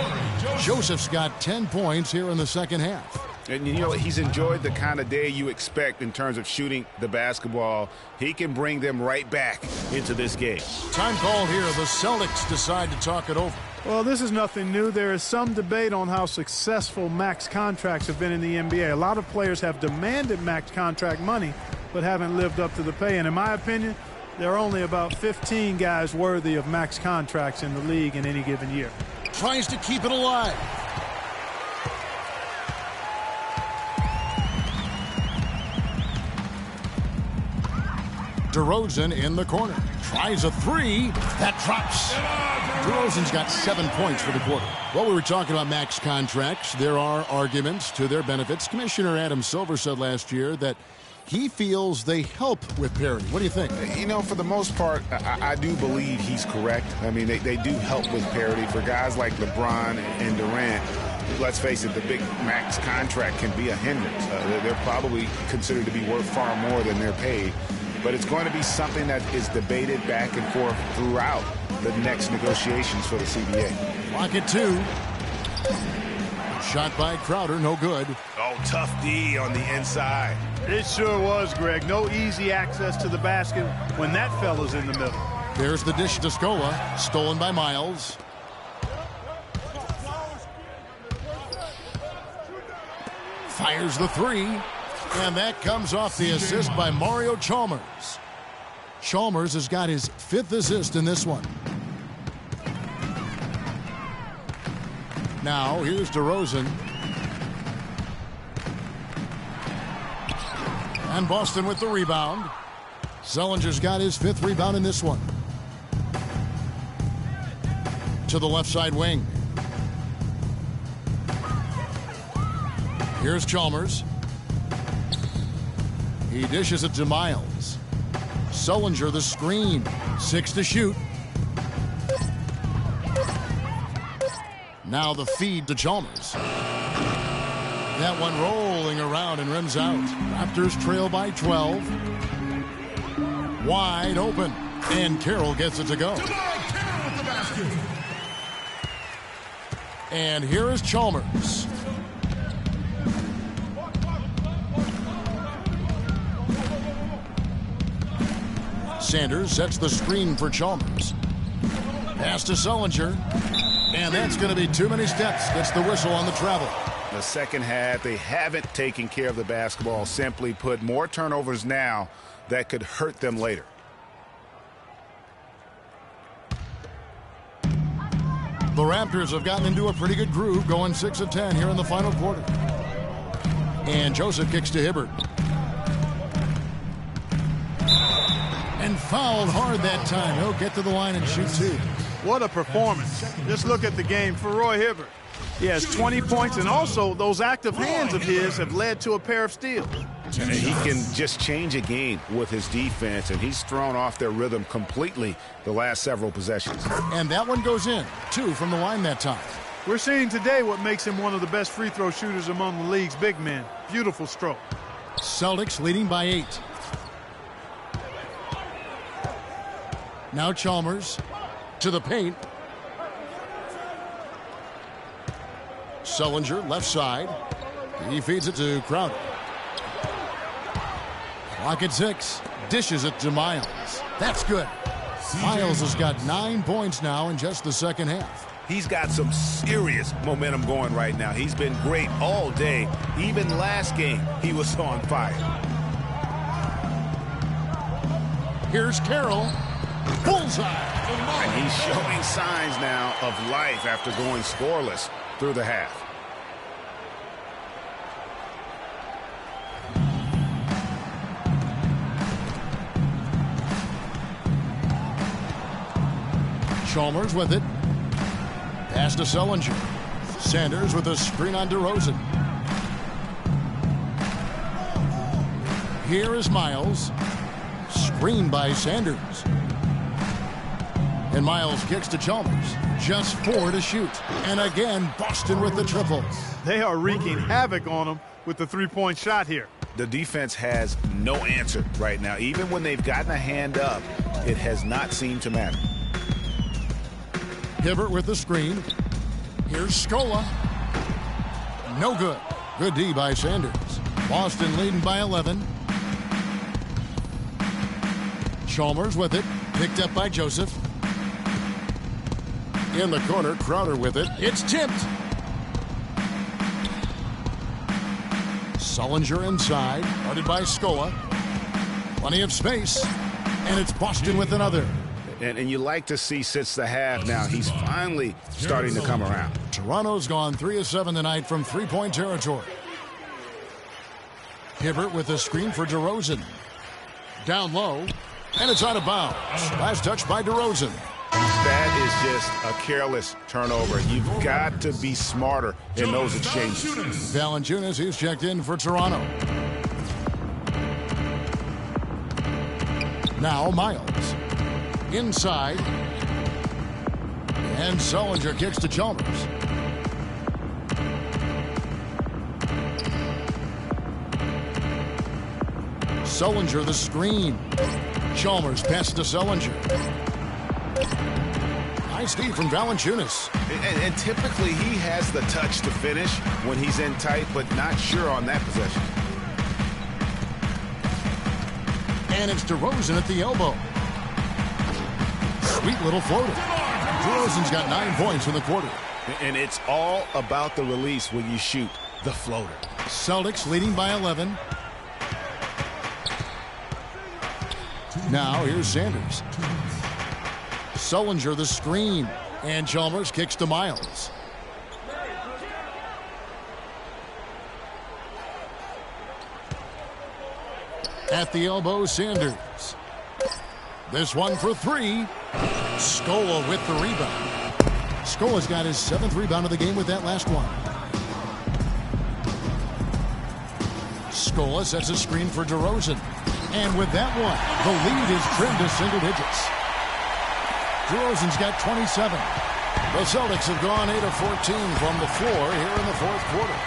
Joseph's got 10 points here in the second half. And, you know, he's enjoyed the kind of day you expect in terms of shooting the basketball. He can bring them right back into this game. Time called here. The Celtics decide to talk it over. Well, this is nothing new. There is some debate on how successful max contracts have been in the NBA. A lot of players have demanded max contract money, but haven't lived up to the pay. And in my opinion, there are only about 15 guys worthy of max contracts in the league in any given year. Tries to keep it alive. DeRozan in the corner. Tries a three. That drops. DeRozan's got 7 points for the quarter. Well, we were talking about max contracts. There are arguments to their benefits. Commissioner Adam Silver said last year that he feels they help with parity. What do you think? You know, for the most part, I do believe he's correct. I mean, they do help with parity. For guys like LeBron and Durant, let's face it, the big max contract can be a hindrance. They're probably considered to be worth far more than they're paid. But it's going to be something that is debated back and forth throughout the next negotiations for the CBA. Lock it 2. Shot by Crowder, no good. Oh, tough D on the inside. It sure was, Greg. No easy access to the basket when that fella's in the middle. There's the dish to Scola, stolen by Miles. Fires the three, and that comes off the assist by Mario Chalmers. Chalmers has got his 5th assist in this one. Now, here's DeRozan. And Boston with the rebound. Sullinger's got his 5th rebound in this one. To the left side wing. Here's Chalmers. He dishes it to Miles. Sullinger the screen. 6 to shoot. Now the feed to Chalmers. That one rolling around and rims out. Raptors trail by 12. Wide open. And Carroll gets it to go. And here is Chalmers. Sanders sets the screen for Chalmers. Pass to Sullinger. And that's going to be too many steps. Gets the whistle on the travel. The second half, they haven't taken care of the basketball. Simply put, more turnovers now that could hurt them later. The Raptors have gotten into a pretty good groove, going 6 of 10 here in the final quarter. And Joseph kicks to Hibbert. And fouled hard that time. He'll get to the line and shoot 2. What a performance. Just look at the game for Roy Hibbert. He has 20 points, and also those active hands of his have led to a pair of steals. And he can just change a game with his defense, and he's thrown off their rhythm completely the last several possessions. And that one goes in. 2 from the line that time. We're seeing today what makes him one of the best free throw shooters among the league's big men. Beautiful stroke. Celtics leading by 8. Now Chalmers to the paint. Sullinger, left side. He feeds it to Crowder. Clock at 6. Dishes it to Miles. That's good. Miles has got 9 points now in just the second half. He's got some serious momentum going right now. He's been great all day. Even last game, he was on fire. Here's Carroll. Bullseye. And he's showing signs now of life after going scoreless through the half. Chalmers with it. Pass to Sullinger. Sanders with a screen on DeRozan. Here is Miles. Screen by Sanders. And Miles kicks to Chalmers. Just 4 to shoot. And again, Boston with the triple. They are wreaking havoc on them with the three-point shot here. The defense has no answer right now. Even when they've gotten a hand up, it has not seemed to matter. Hibbert with the screen. Here's Scola. No good. Good D by Sanders. Boston leading by 11. Chalmers with it. Picked up by Joseph. In the corner, Crowder with it. It's tipped. Sullinger inside. Guarded by Scola. Plenty of space. And it's Boston with another. And you like to see since the half now, he's finally starting to come around. Toronto's gone 3 of 7 tonight from three-point territory. Hibbert with a screen for DeRozan. Down low, and it's out of bounds. Last touch by DeRozan. That is just a careless turnover. You've got to be smarter in those exchanges. Valanciunas, he's checked in for Toronto. Now Miles. Inside. And Sullinger kicks to Chalmers. Sullinger the screen. Chalmers passes to Sullinger. Nice D from Valanciunas. And typically he has the touch to finish when he's in tight, but not sure on that possession. And it's DeRozan at the elbow. Sweet little floater. DeRozan's got 9 points in the quarter. And it's all about the release when you shoot the floater. Celtics leading by 11. Now here's Sanders. Sullinger the screen. And Chalmers kicks to Miles. At the elbow, Sanders. This one for 3. Scola with the rebound. Scola's got his 7th rebound of the game with that last one. Scola sets a screen for DeRozan. And with that one, the lead is trimmed to single digits. DeRozan's got 27. The Celtics have gone 8 of 14 from the floor here in the fourth quarter.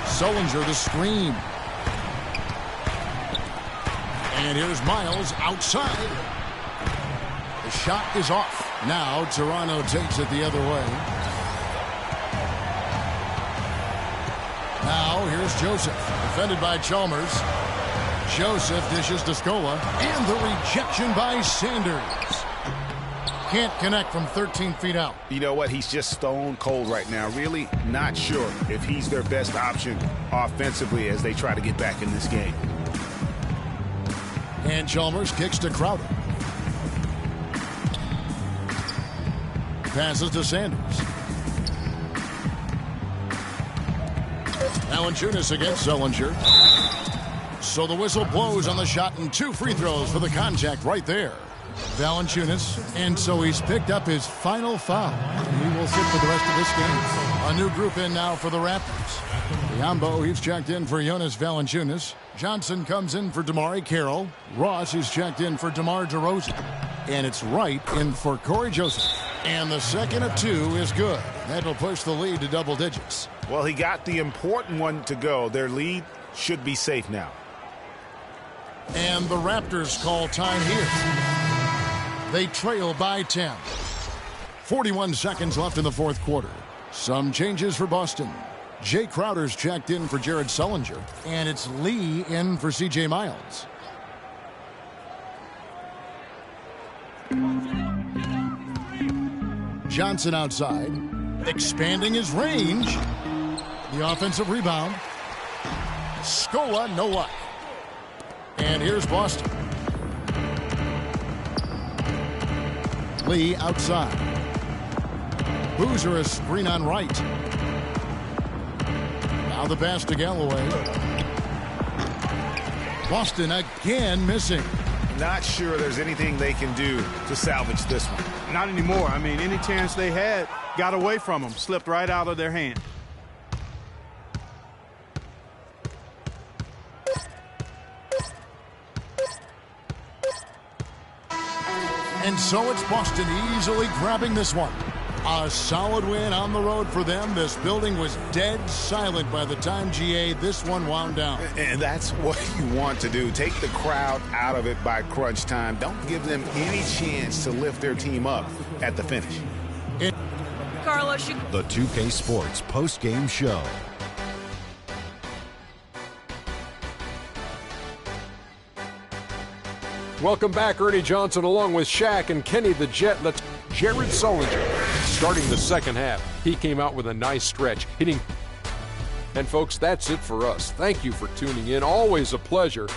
Sullinger the screen. And here's Miles outside. The shot is off. Now Toronto takes it the other way. Now here's Joseph. Defended by Chalmers. Joseph dishes to Scola. And the rejection by Sanders. Can't connect from 13 feet out. You know what? He's just stone cold right now. Really not sure if he's their best option offensively as they try to get back in this game. And Chalmers kicks to Crowder. Passes to Sanders. Valanciunas against Sullinger. So the whistle blows on the shot and 2 free throws for the contact right there. Valanciunas, and so he's picked up his final foul. He will sit for the rest of this game. A new group in now for the Raptors. Biombo, he's checked in for Jonas Valanciunas. Johnson comes in for DeMar Carroll. Ross is checked in for DeMar DeRozan. And it's Wright in for Corey Joseph. And the second of 2 is good. That'll push the lead to double digits. Well, he got the important one to go. Their lead should be safe now. And the Raptors call time here. They trail by 10. 41 seconds left in the fourth quarter. Some changes for Boston. Jay Crowder's checked in for Jared Sullinger, and it's Lee in for C.J. Miles. Johnson outside, expanding his range. The offensive rebound. Scola, no luck. And here's Boston. Lee outside. Boozer a screen on right. Now the pass to Galloway. Boston again missing. Not sure there's anything they can do to salvage this one. Not anymore. I mean, any chance they had got away from them, slipped right out of their hand. And so it's Boston easily grabbing this one. A solid win on the road for them. This building was dead silent by the time, GA, this one wound down. And that's what you want to do. Take the crowd out of it by crunch time. Don't give them any chance to lift their team up at the finish. Carlos, The 2K Sports post-game show. Welcome back, Ernie Johnson, along with Shaq and Kenny the Jet. Let's Jared Sullinger starting the second half. He came out with a nice stretch, hitting. And folks, that's it for us. Thank you for tuning in. Always a pleasure.